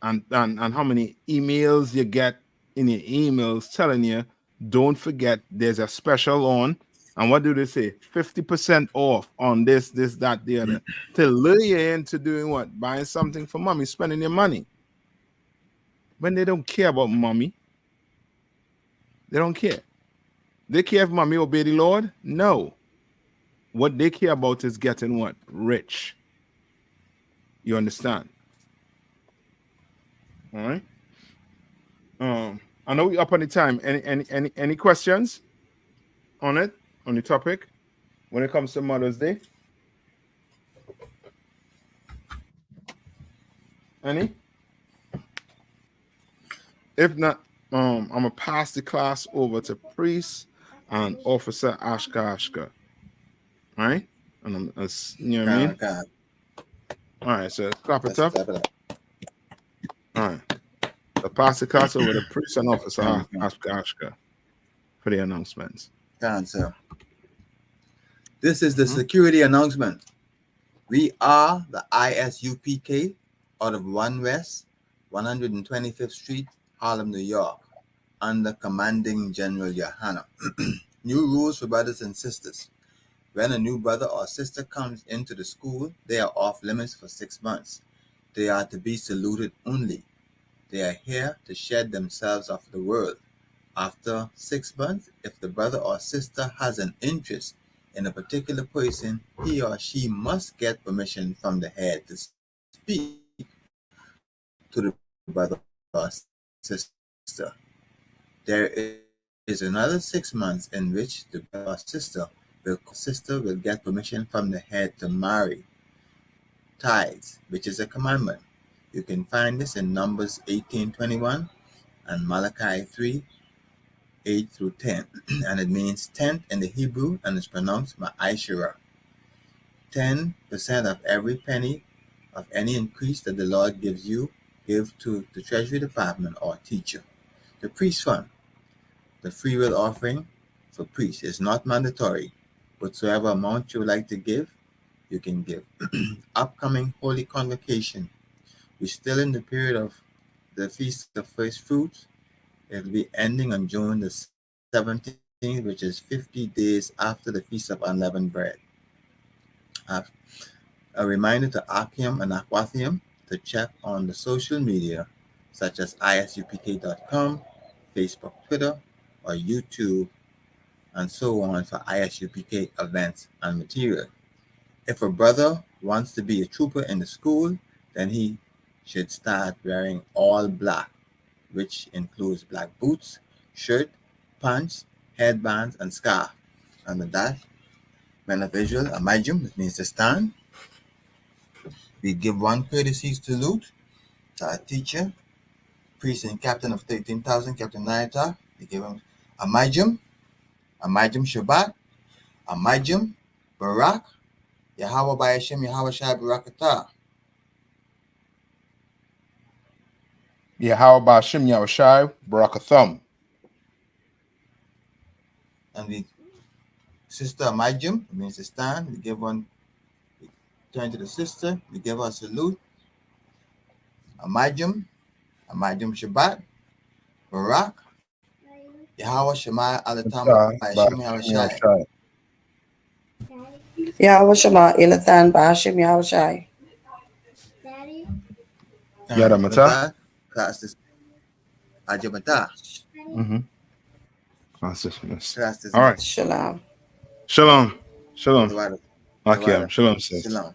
And how many emails you get in your emails telling you, don't forget there's a special on. And what do they say? 50% off on this, that, the other. To lure you into doing what? Buying something for mommy, spending your money. When they don't care about mommy. They don't care. They care if mommy obey the Lord? No. What they care about is getting what? Rich. You understand? All right. I know we're up on the time. Any questions on it, on the topic when it comes to Mother's Day? Any? If not, I'm gonna pass the class over to Priest and Officer Ashka. All right, and I'm, you know what I mean. God. All right, so clap it Let's up. step it up. All right, so pass the class over to Priest and Officer Ashka for the announcements. God, sir. This is the security announcement. We are the ISUPK out of 1 West, 125th Street, Harlem, New York, under Commanding General Johanna. New rules for brothers and sisters. When a new brother or sister comes into the school, they are off limits for 6 months. They are to be saluted only. They are here to shed themselves off the world. After 6 months, if the brother or sister has an interest in a particular person, he or she must get permission from the head to speak to the brother or sister. There is another 6 months in which the brother or sister will get permission from the head to marry. Tithes, which is a commandment. You can find this in Numbers 18:21 and Malachi 3:8-10, and it means tenth in the Hebrew and is pronounced ma'ashera. 10% of every penny of any increase that the Lord gives you, give to the Treasury Department or teacher. The priest fund. The free will offering for priests is not mandatory. Whatsoever amount you would like to give, you can give. Upcoming Holy Convocation. We're still in the period of the Feast of First Fruits. It will be ending on June the 17th, which is 50 days after the Feast of Unleavened Bread. A reminder to Achium and Aquathium to check on the social media such as isupk.com, Facebook, Twitter, or YouTube, and so on for ISUPK events and material. If a brother wants to be a trooper in the school, then he should start wearing all black, which includes black boots, shirt, pants, headbands, and scarf. Under that, when a visual, a majum, which means to stand, we give one courtesy salute to our teacher, priest and captain of 13,000, Captain Naita. We give him a majum Shabbat, a majum Barak, Yahweh Bayashim, Yahweh Shai Barakatah. Yeah, how about Shim Yahushai Barakathum? And we sister a majum, it means to stand. We give one, we turn to the sister, we give her a salute. A majum Shabbat, Barak, Yahweh Shemai Alatam Bayashim Yahweh Shai. Yahweh Shema Ilatan Bashim Yahweh Shai. Yadamata. Class this Ajamata. Class dismissed. Class this All right. Shalom. Shalom. Shalom. Akim. Shalom, sis. Shalom.